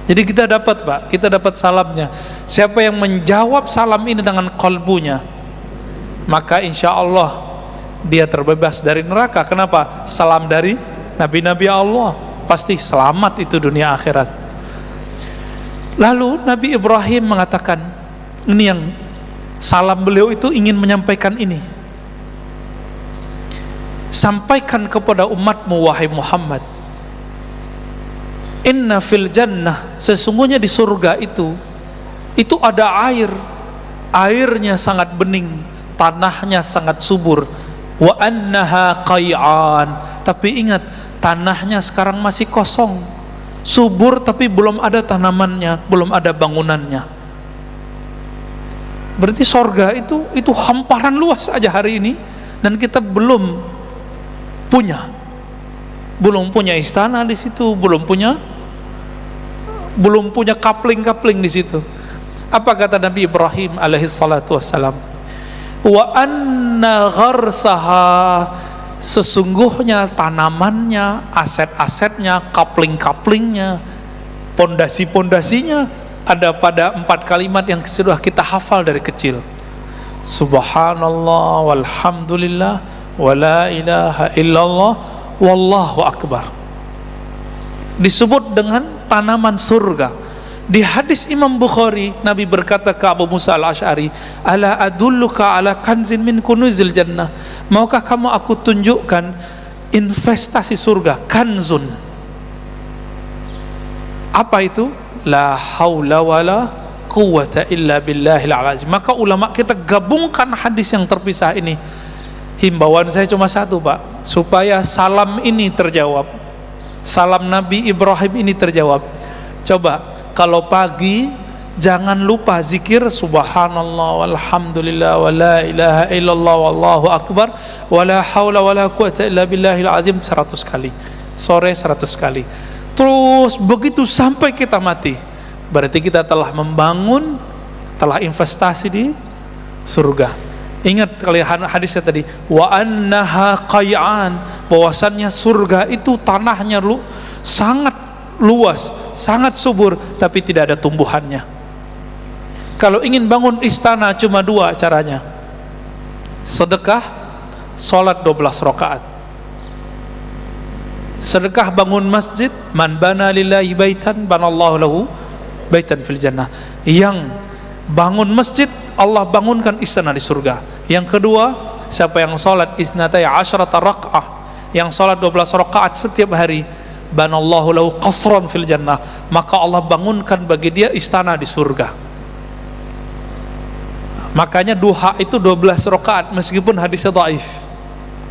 Jadi kita dapat, Pak, kita dapat salamnya. Siapa yang menjawab salam ini dengan kalbunya, maka insya Allah dia terbebas dari neraka. Kenapa? Salam dari Nabi-Nabi Allah, pasti selamat itu dunia akhirat. Lalu Nabi Ibrahim mengatakan, ini yang salam beliau itu ingin menyampaikan ini, sampaikan kepada umatmu wahai Muhammad, inna fil jannah, sesungguhnya di surga itu ada air, airnya sangat bening, tanahnya sangat subur. Wa annaha qay'an, tapi ingat, tanahnya sekarang masih kosong, subur tapi belum ada tanamannya, belum ada bangunannya. Berarti surga itu hamparan luas aja hari ini, dan kita belum punya istana di situ, belum punya kapling-kapling di situ. Apa kata Nabi Ibrahim alaihi salatu wassalam? Wa anna gharsaha, sesungguhnya tanamannya, aset-asetnya, kapling-kaplingnya, pondasi-pondasinya ada pada 4 kalimat yang sudah kita hafal dari kecil. Subhanallah walhamdulillah wa la ilaha illallah wallahu akbar. Disebut dengan tanaman surga. Di hadis Imam Bukhari, Nabi berkata ke Abu Musa al-Ash'ari, ala adulluka ala kanzin min kunuzil jannah, maukah kamu aku tunjukkan investasi surga, kanzun. Apa itu? La haula wala quwwata illa billahil azim. Maka ulama kita gabungkan hadis yang terpisah ini. Himbauan saya cuma satu, Pak, supaya salam ini terjawab, salam Nabi Ibrahim ini terjawab. Coba kalau pagi jangan lupa zikir subhanallah walhamdulillah wa la ilaha illallah wallahu akbar wa la haula wa la quwwata illa billahil azim 100 kali. Sore 100 kali. Terus begitu sampai kita mati. Berarti kita telah membangun, telah investasi di surga. Ingat kalian hadisnya tadi, wa annaha qay'an, bahwasannya surga itu tanahnya sangat luas, sangat subur, tapi tidak ada tumbuhannya. Kalau ingin bangun istana cuma 2 caranya: sedekah, sholat 12 rakaat. Sedekah bangun masjid, man bana lillahi baitan banallahu lahu baitan fil jannah. Yang bangun masjid, Allah bangunkan istana di surga. Yang kedua, siapa yang sholat isnatai asyrata rak'ah, yang sholat 12 rakaat setiap hari, banallahu lahu qasran fil jannah, maka Allah bangunkan bagi dia istana di surga. Makanya duha itu 12 rakaat meskipun hadisnya dhaif.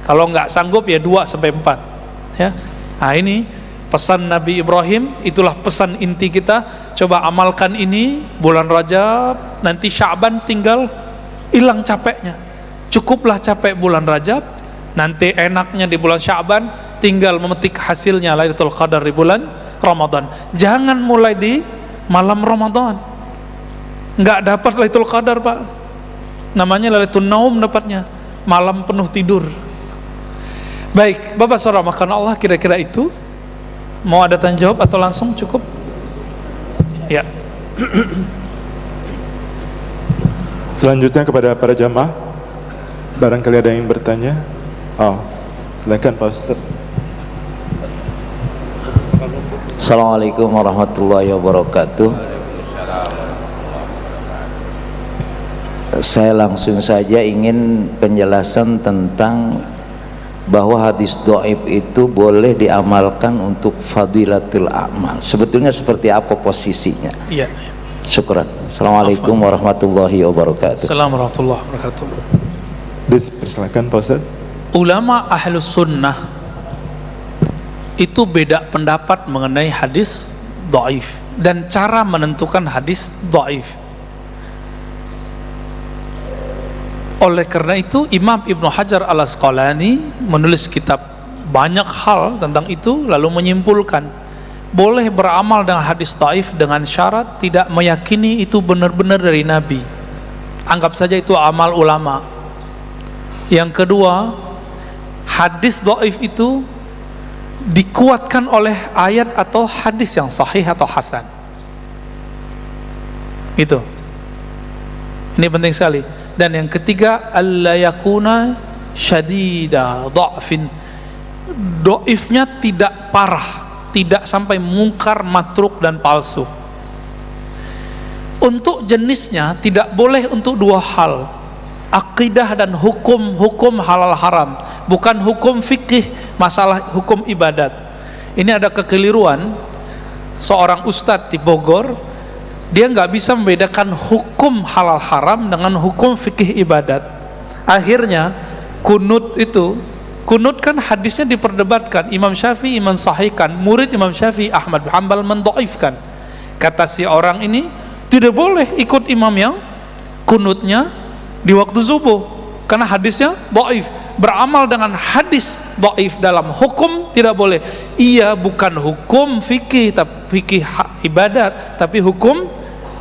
Kalau nggak sanggup ya 2 sampai 4, ya. Nah, ini pesan Nabi Ibrahim, itulah pesan inti kita. Coba amalkan ini bulan Rajab, nanti Sya'ban tinggal hilang capeknya. Cukuplah capek bulan Rajab, nanti enaknya di bulan Sya'ban tinggal memetik hasilnya Lailatul Qadar di bulan Ramadan. Jangan mulai di malam Ramadan, nggak dapat Lailatul Qadar, Pak. Namanya Lailatul Naum dapatnya, malam penuh tidur. Baik, Bapak Saudara makan Allah, kira-kira itu. Mau ada tanya jawab atau langsung cukup? Ya. Selanjutnya kepada para jamaah, barangkali ada yang bertanya. Oh, silakan Pak Ustaz. Assalamualaikum warahmatullahi wabarakatuh. Saya langsung saja ingin penjelasan tentang bahwa hadis dhaif itu boleh diamalkan untuk fadilatul amal. Sebetulnya seperti apa posisinya? Iya. Syukran. Assalamualaikum warahmatullahi wabarakatuh. Assalamualaikum warahmatullahi wabarakatuh. Persilakan Pak Ustaz. Ulama ahlus sunnah itu beda pendapat mengenai hadis dhaif dan cara menentukan hadis dhaif. Oleh karena itu Imam Ibnu Hajar Al-Asqalani menulis kitab banyak hal tentang itu, lalu menyimpulkan boleh beramal dengan hadis dhaif dengan syarat tidak meyakini itu benar-benar dari Nabi. Anggap saja itu amal ulama. Yang kedua, hadis dhaif itu dikuatkan oleh ayat atau hadis yang sahih atau hasan. Itu. Ini penting sekali. Dan yang ketiga, alla yakuna syadida dha'fin. Dhaifnya tidak parah, tidak sampai mungkar, matruk dan palsu. Untuk jenisnya tidak boleh untuk dua hal, akidah dan hukum halal haram, bukan hukum fikih, masalah hukum ibadat. Ini ada kekeliruan. Seorang ustadz di Bogor, dia nggak bisa membedakan hukum halal haram dengan hukum fikih ibadat. Akhirnya kunut kan hadisnya diperdebatkan. Imam Syafi'i mensahihkan, murid Imam Syafi'i Ahmad bin Hanbal mendoifkan. Kata si orang ini, tidak boleh ikut imam yang kunutnya di waktu subuh karena hadisnya doif. Beramal dengan hadis doif dalam hukum tidak boleh. Iya, bukan hukum fikih, tapi fikih ibadat, tapi hukum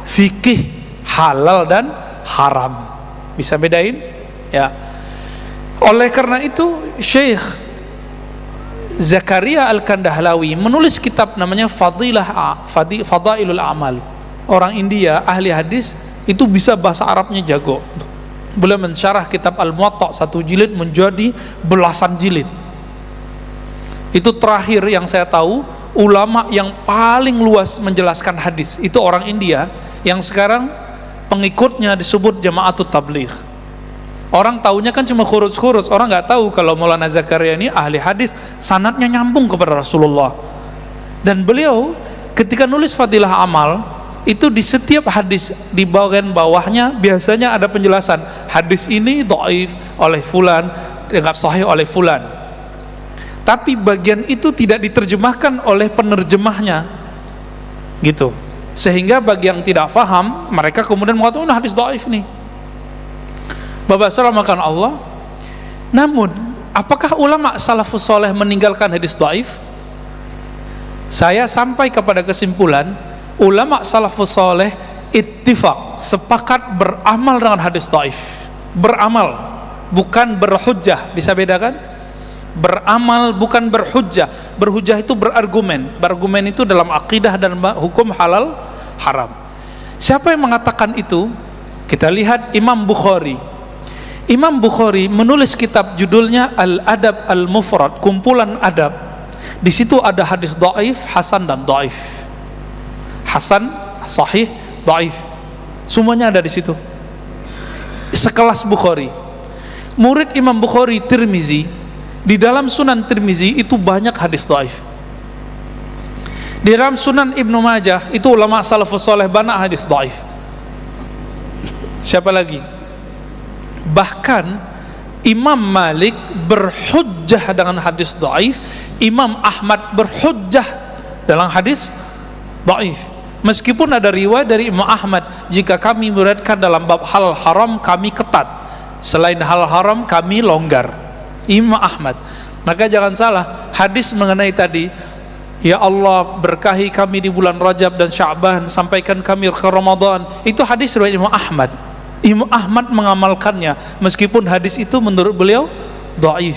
fikih halal dan haram. Bisa bedain? Ya. Oleh karena itu Syekh Zakaria Al-Kandahlawi menulis kitab namanya Fadailul A'mal. Orang India ahli hadis itu bisa bahasa Arabnya jago. Boleh mensyarah kitab Al-Muwatta 1 jilid menjadi belasan jilid. Itu terakhir yang saya tahu ulama yang paling luas menjelaskan hadis itu orang India, yang sekarang pengikutnya disebut Jama'atut Tabligh. Orang taunya kan cuma khuruz-khuruz, orang nggak tahu kalau Maulana Zakaria ini ahli hadis, sanadnya nyambung kepada Rasulullah. Dan beliau ketika nulis Fadilah Amal itu di setiap hadis di bagian bawahnya biasanya ada penjelasan hadis ini dhaif oleh fulan, enggak sahih oleh fulan. Tapi bagian itu tidak diterjemahkan oleh penerjemahnya, gitu. Sehingga bagi yang tidak faham, mereka kemudian mengatakan hadis dhaif nih. Bapak salamakan Allah. Namun, apakah ulama salafus soleh meninggalkan hadis dhaif? Saya sampai kepada kesimpulan ulama salafus soleh ittifaq, sepakat beramal dengan hadis dhaif. Beramal, bukan berhujjah. Bisa bedakan? Beramal bukan berhujjah. Berhujjah itu berargumen. Berargumen itu dalam akidah dan hukum halal haram. Siapa yang mengatakan itu? Kita lihat Imam Bukhari. Imam Bukhari menulis kitab judulnya Al-Adab Al-Mufrad, kumpulan adab. Di situ ada hadis dhaif, hasan dan dhaif. Hasan, sahih, dhaif. Semuanya ada di situ. Sekelas Bukhari. Murid Imam Bukhari Tirmizi, di dalam Sunan Tirmizi itu banyak hadis dhaif. Di dalam Sunan Ibnu Majah itu ulama salafus saleh banyak hadis dhaif. Siapa lagi? Bahkan Imam Malik berhujjah dengan hadis dhaif, Imam Ahmad berhujjah dalam hadis dhaif. Meskipun ada riwayat dari Imam Ahmad, jika kami meriwayatkan dalam bab hal haram kami ketat, selain hal haram kami longgar. Imam Ahmad. Maka jangan salah, hadis mengenai tadi, ya Allah berkahi kami di bulan Rajab dan Sya'ban, sampaikan kami ke Ramadan, itu hadis riwayat Imam Ahmad. Imam Ahmad mengamalkannya meskipun hadis itu menurut beliau dhaif.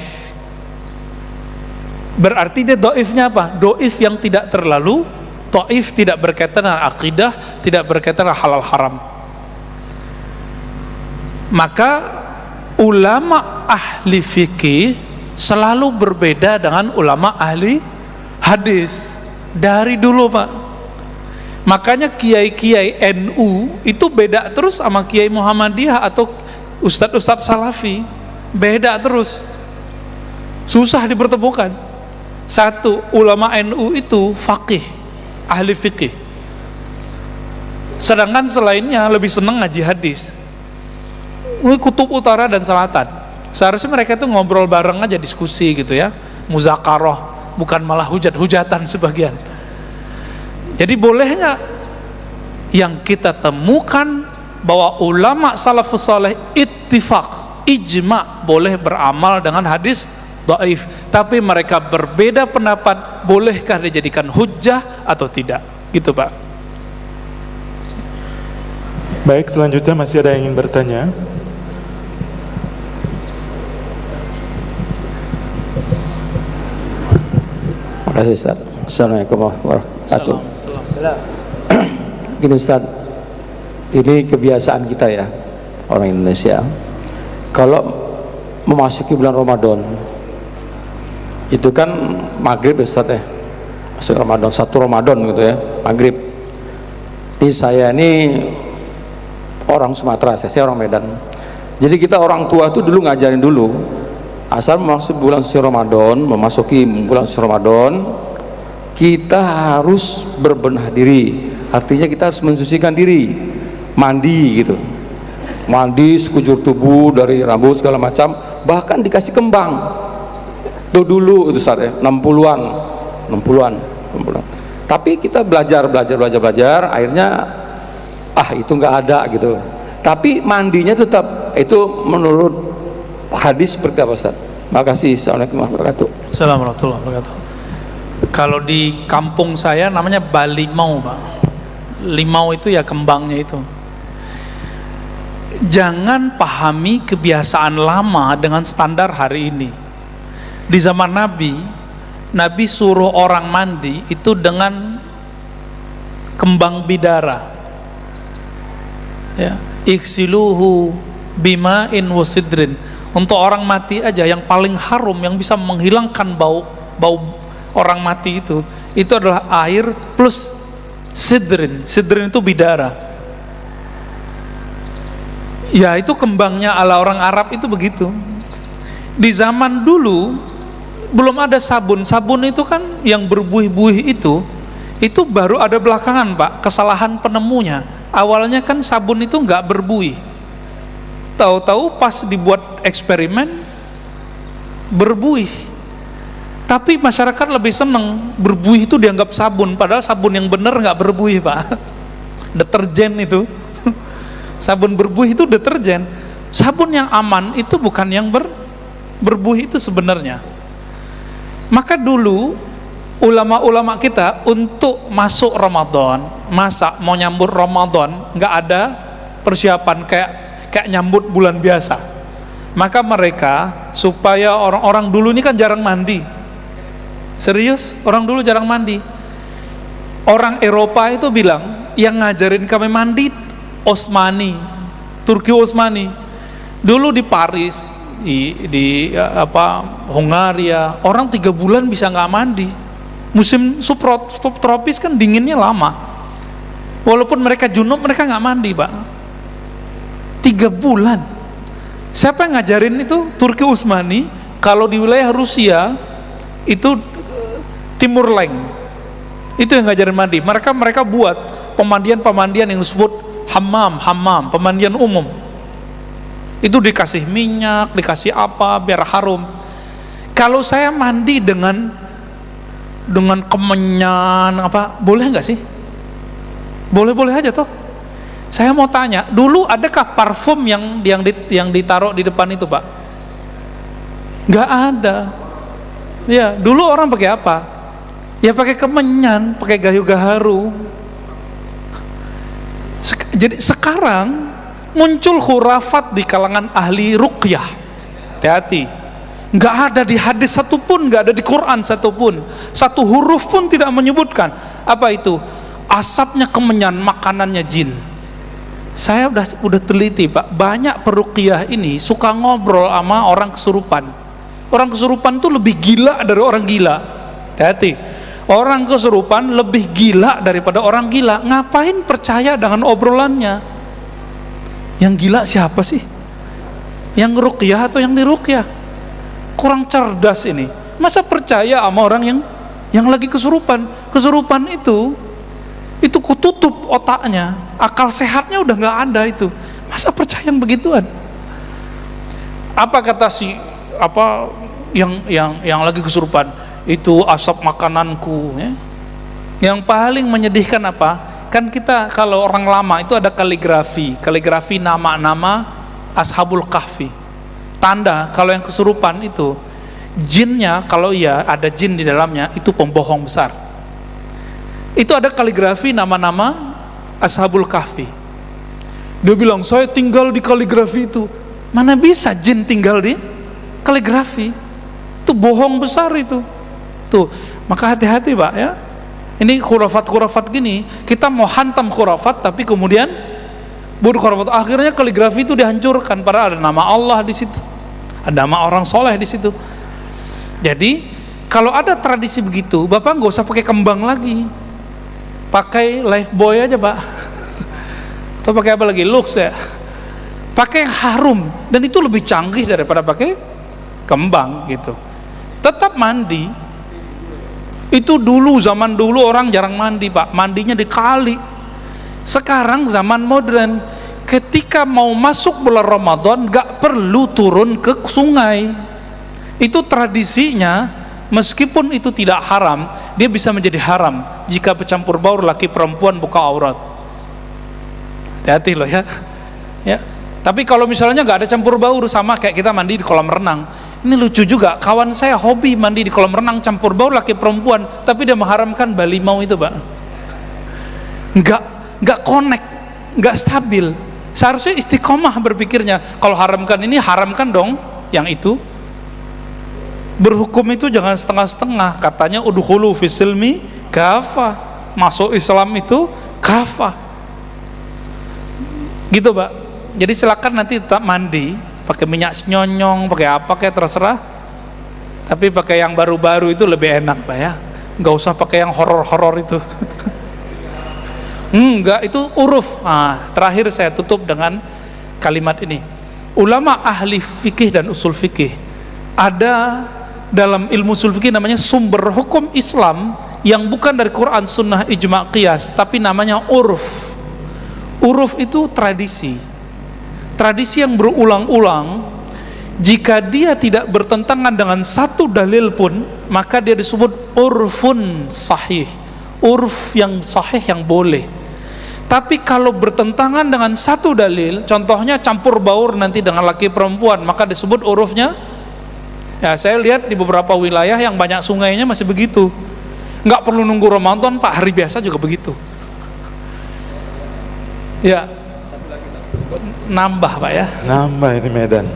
Berarti dia dhaifnya apa? Dhaif yang tidak terlalu dhaif, tidak berkaitan dengan akidah, tidak berkaitan dengan halal haram. Maka ulama ahli fikih selalu berbeda dengan ulama ahli hadis dari dulu, Pak. Makanya kiai-kiai NU itu beda terus sama kiai Muhammadiyah atau ustadz-ustadz salafi, beda terus, susah dipertemukan. Satu, ulama NU itu faqih, ahli fikih, sedangkan selainnya lebih senang ngaji hadis. Kutub utara dan selatan, seharusnya mereka itu ngobrol bareng aja, diskusi gitu ya, muzakarah, bukan malah hujat-hujatan sebagian. Jadi bolehnya yang kita temukan bahwa ulama salafus saleh ittifaq ijma boleh beramal dengan hadis dhaif, tapi mereka berbeda pendapat bolehkah dijadikan hujjah atau tidak, gitu Pak. Baik, selanjutnya masih ada yang ingin bertanya? Terima kasih Ustaz. Assalamualaikum warahmatullahi wabarakatuh. Gini Ustaz, ini kebiasaan kita ya, orang Indonesia, kalau memasuki bulan Ramadan itu kan maghrib ya Ustaz ya, masuk Ramadan, 1 Ramadan gitu ya, maghrib. Ini saya ini orang Sumatera, saya orang Medan. Jadi kita orang tua tuh dulu ngajarin dulu, asal masuk bulan suci Ramadan, memasuki bulan suci Ramadan, kita harus berbenah diri. Artinya kita harus mensucikan diri, mandi gitu, mandi sekujur tubuh dari rambut segala macam, bahkan dikasih kembang. Itu dulu itu saat ya, 60-an. Tapi kita belajar, akhirnya itu nggak ada gitu. Tapi mandinya tetap, itu menurut hadis seperti apa Ustaz? Makasih. Assalamualaikum warahmatullahi wabarakatuh. Assalamualaikum warahmatullahi wabarakatuh. Kalau di kampung saya namanya balimau Pak. Limau itu ya kembangnya itu. Jangan pahami kebiasaan lama dengan standar hari ini. Di zaman Nabi suruh orang mandi itu dengan kembang bidara, ya, iksiluhu bima'in wasidrin. Untuk orang mati aja yang paling harum, yang bisa menghilangkan bau orang mati itu adalah air plus sidrin. Sidrin itu bidara. Ya, itu kembangnya ala orang Arab itu begitu. Di zaman dulu belum ada sabun. Sabun itu kan yang berbuih-buih itu baru ada belakangan Pak, kesalahan penemunya. Awalnya kan sabun itu nggak berbuih, tahu-tahu pas dibuat eksperimen berbuih. Tapi masyarakat lebih seneng berbuih itu dianggap sabun, padahal sabun yang benar nggak berbuih Pak. Deterjen itu sabun berbuih itu deterjen. Sabun yang aman itu bukan yang berbuih itu sebenarnya. Maka dulu ulama-ulama kita untuk masuk Ramadan, mau nyambut Ramadan, nggak ada persiapan kayak nyambut bulan biasa. Maka mereka, supaya orang-orang dulu ini kan jarang mandi, serius, orang dulu jarang mandi. Orang Eropa itu bilang yang ngajarin kami mandi Turki Utsmani. Dulu di Paris, di Hungaria, orang 3 bulan bisa nggak mandi. Musim subtropis kan dinginnya lama. Walaupun mereka junub, mereka nggak mandi Pak. 3 bulan. Siapa yang ngajarin itu? Turki Utsmani. Kalau di wilayah Rusia itu Timur Leng, itu yang ngajarin mandi. Mereka buat pemandian yang disebut hammam, pemandian umum. Itu dikasih minyak, dikasih apa biar harum. Kalau saya mandi dengan kemenyan apa, boleh nggak sih? Boleh aja toh. Saya mau tanya, dulu adakah parfum yang ditaruh di depan itu Pak? Nggak ada. Ya, dulu orang pakai apa? Ya pakai kemenyan, pakai gayu gaharu. Jadi sekarang muncul khurafat di kalangan ahli ruqyah. Hati-hati. Nggak ada di hadis satupun, nggak ada di Quran satupun, satu huruf pun tidak menyebutkan apa itu asapnya kemenyan, makanannya jin. Saya udah teliti Pak, banyak peruqyah ini suka ngobrol sama orang kesurupan. Orang kesurupan tuh lebih gila dari orang gila. Hati-hati, orang kesurupan lebih gila daripada orang gila. Ngapain percaya dengan obrolannya? Yang gila siapa sih? Yang ruqyah atau yang diruqyah? Kurang cerdas ini. Masa percaya sama orang yang lagi kesurupan? Kesurupan itu kututup otaknya, akal sehatnya udah nggak ada itu. Masa percaya yang begituan? Apa kata yang lagi kesurupan? Itu asap makananku. Ya. Yang paling menyedihkan apa? Kan kita kalau orang lama itu ada kaligrafi nama-nama Ashabul Kahfi. tanda kalau yang kesurupan itu jinnya, kalau iya ada jin di dalamnya, itu pembohong besar. Itu ada kaligrafi nama-nama Ashabul Kahfi. Dia bilang, saya tinggal di kaligrafi itu. Mana bisa jin tinggal di kaligrafi? Itu bohong besar itu. Tuh, maka hati-hati Pak ya. Ini khurafat-khurafat gini, kita mau hantam khurafat tapi kemudian khurafat, akhirnya kaligrafi itu dihancurkan, padahal ada nama Allah di situ, ada nama orang soleh di situ. Jadi kalau ada tradisi begitu, Bapak nggak usah pakai kembang lagi, pakai Lifebuoy aja Pak, atau pakai apa lagi, Lux ya, pakai yang harum, dan itu lebih canggih daripada pakai kembang gitu. Tetap mandi. Itu dulu, zaman dulu orang jarang mandi Pak, mandinya di kali. Sekarang zaman modern, ketika mau masuk bulan Ramadan gak perlu turun ke sungai. Itu tradisinya, meskipun itu tidak haram, dia bisa menjadi haram jika bercampur baur laki perempuan buka aurat. Hati-hati loh ya. Ya. Tapi kalau misalnya gak ada campur baur, sama kayak kita mandi di kolam renang. Ini lucu juga, kawan saya hobi mandi di kolam renang campur baur laki perempuan, tapi dia mengharamkan balimau itu Pak. Nggak connect, nggak stabil. Seharusnya istiqomah berpikirnya, kalau haramkan ini, haramkan dong yang itu. Berhukum itu jangan setengah-setengah. Katanya udkhulu fisilmi kafah, masuk Islam itu kafah gitu Pak. Jadi silakan nanti tetap mandi pakai minyak nyonyong, pakai apa kayak terserah, tapi pakai yang baru-baru itu lebih enak Pak ya, nggak usah pakai yang horor-horor itu. Enggak, itu uruf. Nah, terakhir saya tutup dengan kalimat ini. Ulama ahli fikih dan usul fikih, ada dalam ilmu usul fikih namanya sumber hukum Islam yang bukan dari Quran, Sunnah, Ijma, Qiyas, tapi namanya uruf. Uruf itu tradisi yang berulang-ulang. Jika dia tidak bertentangan dengan satu dalil pun, maka dia disebut urfun sahih, urf yang sahih, yang boleh. Tapi kalau bertentangan dengan satu dalil, contohnya campur baur nanti dengan laki perempuan, maka disebut urufnya, ya saya lihat di beberapa wilayah yang banyak sungainya masih begitu. Nggak perlu nunggu Ramadan Pak, hari biasa juga begitu ya. Nambah Pak ya, nambah ini Medan.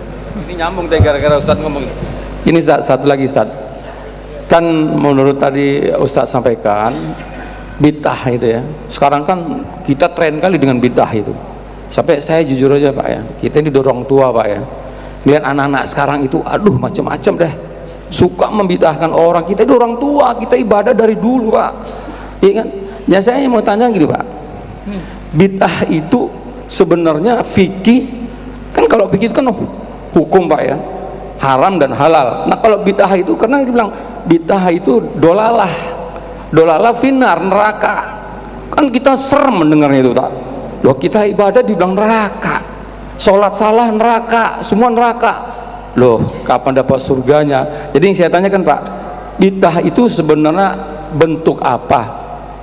Ini nyambung deh gara-gara Ustadz ngomong. Ini satu lagi Ustadz, kan menurut tadi Ustadz sampaikan bid'ah itu ya, sekarang kan kita tren kali dengan bid'ah itu. Sampai saya jujur aja Pak ya, kita ini dorong tua Pak ya, lihat anak-anak sekarang itu aduh macam-macam deh, suka membid'ahkan orang. Kita itu orang tua, kita ibadah dari dulu Pak, iya kan? Ya saya mau tanya gini Pak, bid'ah itu sebenarnya fikih kan, kalau fikih kan hukum Pak ya, haram dan halal. Nah kalau bid'ah itu, karena dibilang bid'ah itu dolalah finar, neraka, kan kita serem mendengarnya itu tak. Loh, kita ibadah dibilang neraka, sholat salah neraka, semua neraka. Loh, kapan dapat surganya? Jadi yang saya tanyakan Pak, bid'ah itu sebenarnya bentuk apa?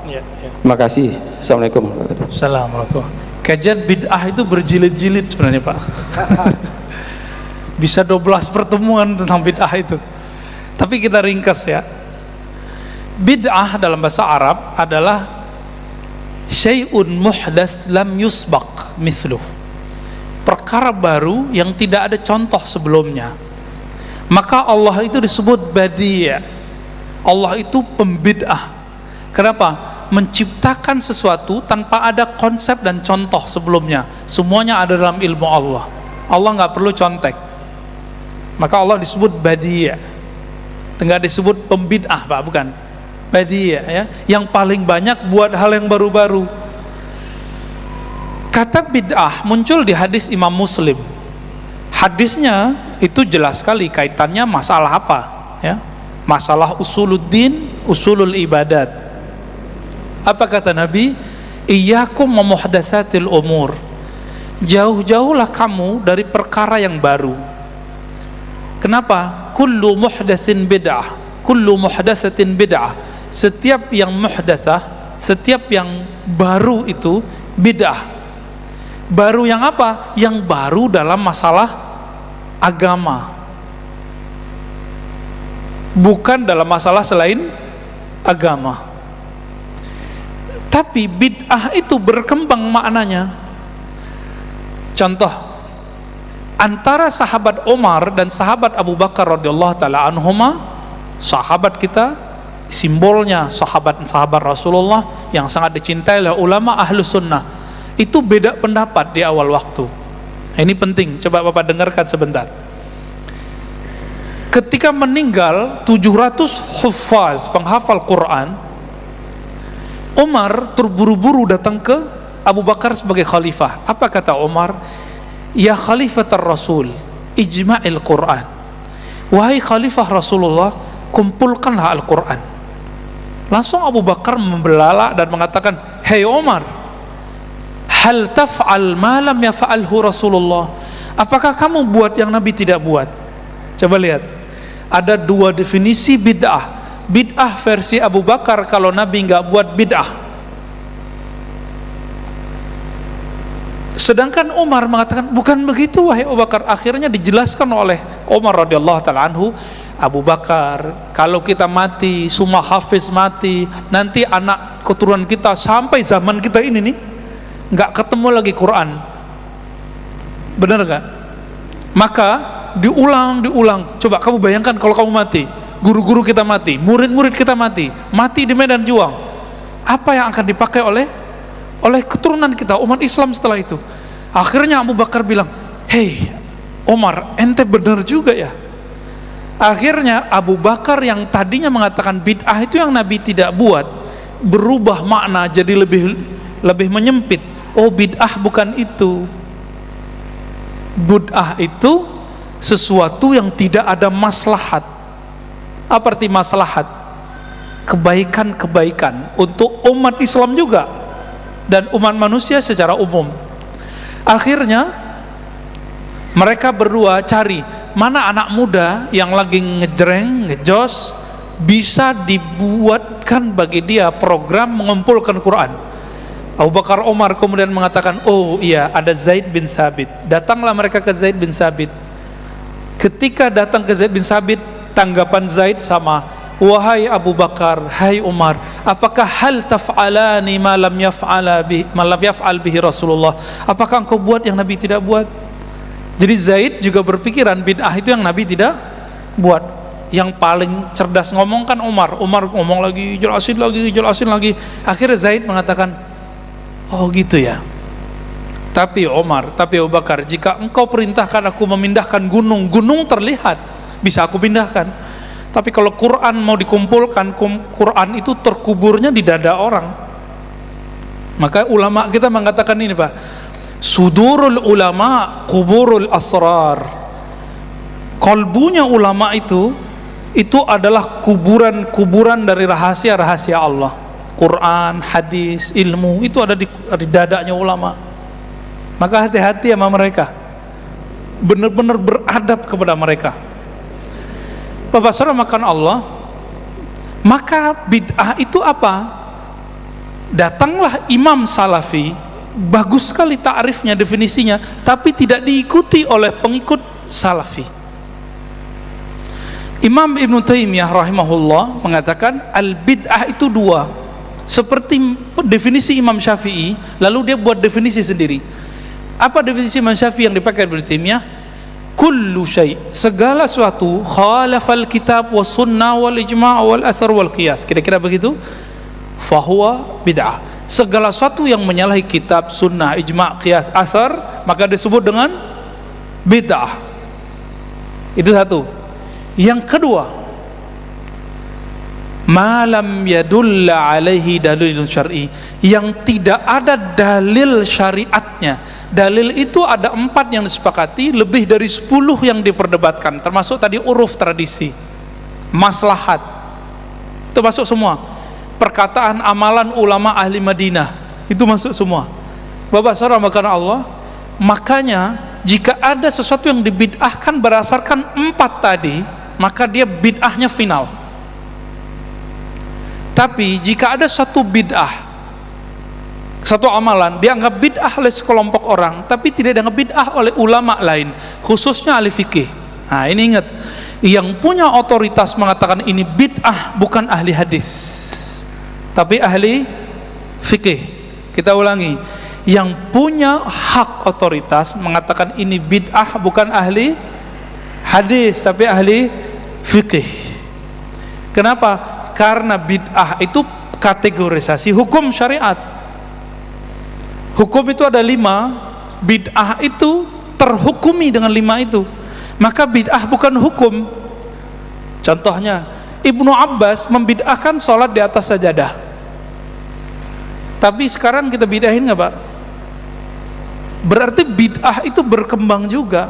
Ya. Terima kasih. Assalamualaikum. Assalamualaikum. Kajian bid'ah itu berjilid-jilid sebenarnya Pak. Bisa 12 pertemuan tentang bid'ah itu. Tapi kita ringkas ya. Bid'ah dalam bahasa Arab adalah syai'un muhdas lam yusbaq misluh, perkara baru yang tidak ada contoh sebelumnya. Maka Allah itu disebut badi'. Allah itu pembid'ah. Kenapa? Menciptakan sesuatu tanpa ada konsep dan contoh sebelumnya. Semuanya ada dalam ilmu Allah. Allah nggak perlu contek. Maka Allah disebut badi'. Nggak disebut pembid'ah Pak, bukan. Badi' ya, yang paling banyak buat hal yang baru-baru. Kata bid'ah muncul di hadis Imam Muslim. Hadisnya itu jelas sekali kaitannya masalah apa ya? Masalah usuluddin, usulul ibadat. Apa kata Nabi? Iyyakum wa muhdatsatil umur. Jauh-jauhlah kamu dari perkara yang baru. Kenapa? Kullu muhdatsin bid'ah, kullu muhdatsatin bid'ah. Setiap yang muhdatsah, setiap yang baru itu bid'ah. Baru yang apa? Yang baru dalam masalah agama, bukan dalam masalah selain agama. Tapi bid'ah itu berkembang maknanya. Contoh, antara sahabat Umar dan sahabat Abu Bakar radhiyallahu taala anhuma, sahabat kita, simbolnya sahabat-sahabat Rasulullah yang sangat dicintai oleh ulama ahlu sunnah, itu beda pendapat di awal waktu. Ini penting, coba Bapak dengarkan sebentar. Ketika meninggal 700 huffaz, penghafal Quran, Umar terburu-buru datang ke Abu Bakar sebagai khalifah. Apa kata Umar? Ya khalifatar Rasul, ijma'il Quran. Wahai khalifah Rasulullah, kumpulkanlah Al-Quran. Langsung Abu Bakar membelalak dan mengatakan, hei Umar, hal taf'al ma lam yaf'alhu Rasulullah? Apakah kamu buat yang Nabi tidak buat? Coba lihat, ada dua definisi bid'ah. Bid'ah versi Abu Bakar, kalau Nabi nggak buat bid'ah. Sedangkan Umar mengatakan bukan begitu wahai Abu Bakar. Akhirnya dijelaskan oleh Umar radhiyallahu taala anhu, Abu Bakar, kalau kita mati, semua hafiz mati, nanti anak keturunan kita sampai zaman kita ini nih nggak ketemu lagi Quran. Benar nggak? Maka diulang. Coba kamu bayangkan kalau kamu mati, guru-guru kita mati, murid-murid kita mati di medan juang, apa yang akan dipakai oleh keturunan kita, umat Islam setelah itu? Akhirnya Abu Bakar bilang, hei Umar, ente benar juga ya. Akhirnya Abu Bakar yang tadinya mengatakan bid'ah itu yang Nabi tidak buat, berubah makna jadi lebih menyempit. Oh, bid'ah bukan itu. Bid'ah itu sesuatu yang tidak ada maslahat. Apa arti maslahat? Kebaikan-kebaikan untuk umat Islam juga dan umat manusia secara umum. Akhirnya mereka berdua cari mana anak muda yang lagi ngejreng, ngejos, bisa dibuatkan bagi dia program mengumpulkan Quran. Abu Bakar Umar kemudian mengatakan, oh iya, ada Zaid bin Sabit. Datanglah mereka ke Zaid bin Sabit. Ketika datang ke Zaid bin Sabit, tanggapan Zaid sama, wahai Abu Bakar, hai Umar, apakah hal taf'alani ma lam yaf'al bihi Rasulullah? Apakah engkau buat yang Nabi tidak buat? Jadi Zaid juga berpikiran bid'ah itu yang Nabi tidak buat. Yang paling cerdas ngomong kan Umar ngomong lagi, jelasin lagi. Akhirnya Zaid mengatakan, oh gitu ya. Tapi Abu Bakar, jika engkau perintahkan aku memindahkan gunung terlihat, bisa aku pindahkan. Tapi kalau Quran mau dikumpulkan, Quran itu terkuburnya di dada orang. Maka ulama kita mengatakan ini Pak, sudurul ulama kuburul asrar. Kolbunya ulama itu adalah kuburan dari rahasia-rahasia Allah. Quran, hadis, ilmu itu ada di dadanya ulama. Maka hati-hati sama mereka, benar-benar beradab kepada mereka. Bapak saudara makan Allah. Maka bid'ah itu apa? Datanglah Imam Salafi, bagus sekali ta'rifnya, definisinya, tapi tidak diikuti oleh pengikut Salafi. Imam Ibn Taimiyah rahimahullah mengatakan al-bid'ah itu dua, seperti definisi Imam Syafi'i, lalu dia buat definisi sendiri. Apa definisi Imam Syafi'i yang dipakai Ibn Taimiyah? Kullu syai', segala sesuatu khalafal kitab was sunnah wal ijma' wal athar wal qiyas, kira-kira begitu, fahuwa bid'ah. Segala sesuatu yang menyalahi kitab, sunnah, ijma', qiyas, athar, maka disebut dengan bid'ah. Itu satu. Yang kedua, malam yadulla alaihi dalilun syar'i, yang tidak ada dalil syariatnya. Dalil itu ada 4 yang disepakati, lebih dari 10 yang diperdebatkan, termasuk tadi uruf tradisi, maslahat, itu masuk semua. Perkataan amalan ulama ahli Madinah, itu masuk semua. Bapak saudara makan Allah. Makanya jika ada sesuatu yang dibid'ahkan berdasarkan 4 tadi, maka dia bid'ahnya final. Tapi jika ada satu bid'ah Satu amalan dianggap bid'ah oleh sekelompok orang, tapi tidak dianggap bid'ah oleh ulama lain, khususnya ahli fikih. Nah, ini ingat, yang punya otoritas mengatakan ini bid'ah bukan ahli hadis, tapi ahli fikih. Kita ulangi, yang punya hak otoritas mengatakan ini bid'ah bukan ahli hadis, tapi ahli fikih. Kenapa? Karena bid'ah itu kategorisasi hukum syariat. Hukum itu ada 5, bid'ah itu terhukumi dengan 5 itu. Maka bid'ah bukan hukum. Contohnya, Ibnu Abbas membid'ahkan sholat di atas sajadah. Tapi sekarang kita bid'ahin nggak, Pak? Berarti bid'ah itu berkembang juga.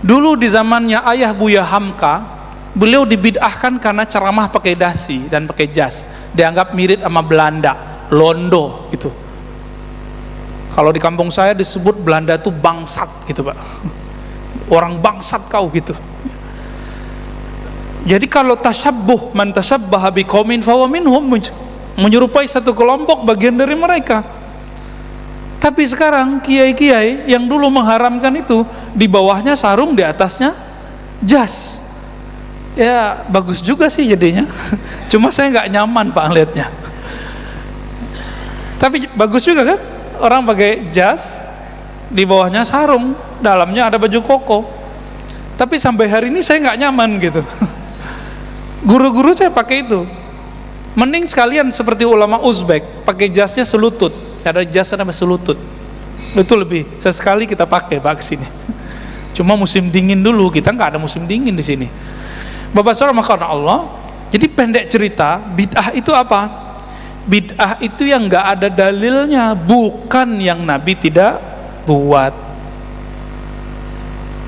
Dulu di zamannya ayah Buya Hamka, beliau dibid'ahkan karena ceramah pakai dasi dan pakai jas, dianggap mirip sama Belanda, londo itu. Kalau di kampung saya disebut Belanda itu bangsat gitu, Pak. Orang bangsat kau gitu. Jadi kalau tasyabbuh, man tasyabbaha biqaumin fahuwa minhum, menyerupai satu kelompok bagian dari mereka. Tapi sekarang kiai-kiai yang dulu mengharamkan itu, di bawahnya sarung, di atasnya jas. Ya bagus juga sih jadinya. Cuma saya nggak nyaman, Pak, lihatnya. Tapi bagus juga kan? Orang pakai jas, di bawahnya sarung, dalamnya ada baju koko. Tapi sampai hari ini saya nggak nyaman gitu. Guru-guru saya pakai itu. Mending sekalian seperti ulama Uzbek, pakai jasnya selutut. Ada jas namanya selutut. Itu lebih sesekali kita pakai, Pak, kesini. Cuma musim dingin dulu, kita nggak ada musim dingin di sini. Bapak saudara makanan Allah. Jadi pendek cerita, bid'ah itu apa? Bid'ah itu yang nggak ada dalilnya, bukan yang Nabi tidak buat.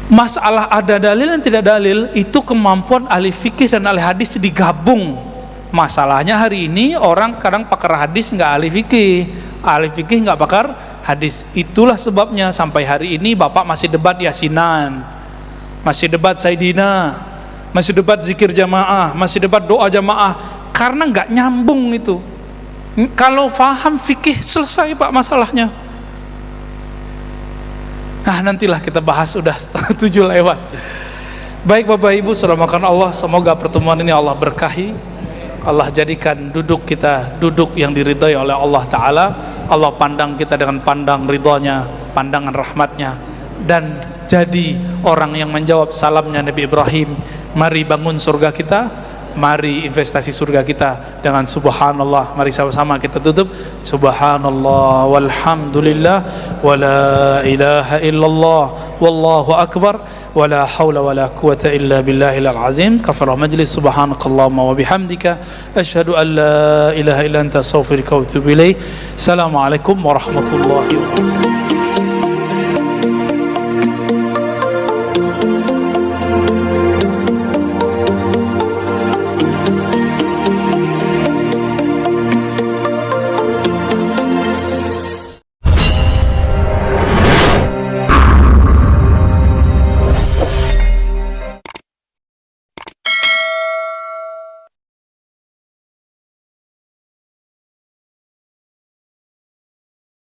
Masalah ada dalil dan tidak dalil itu kemampuan ahli fikih dan ahli hadis digabung. Masalahnya hari ini orang kadang pakar hadis nggak ahli fikih nggak pakar hadis. Itulah sebabnya sampai hari ini Bapak masih debat yasinan, masih debat sayyidina, masih debat zikir jamaah, masih debat doa jamaah, karena nggak nyambung itu. Kalau faham fikih selesai, Pak, masalahnya. Nah, nantilah kita bahas, sudah 7 lewat. Baik Bapak Ibu, saudara makan Allah, semoga pertemuan ini Allah berkahi. Allah jadikan duduk kita duduk yang diridhai oleh Allah Ta'ala. Allah pandang kita dengan pandang ridhonya, pandangan rahmatnya, dan jadi orang yang menjawab salamnya Nabi Ibrahim. Mari bangun surga kita, mari investasi surga kita dengan subhanallah. Mari sama-sama kita tutup subhanallah walhamdulillah wala ilaha illallah wallahu akbar wala hawla wala quwata illa billahil azim. Kafara majlis, subhanakallahumma wa bihamdika asyhadu an la ilaha illa anta astaghfiruka wa atubu ilaik. Assalamualaikum warahmatullahi wabarakatuh.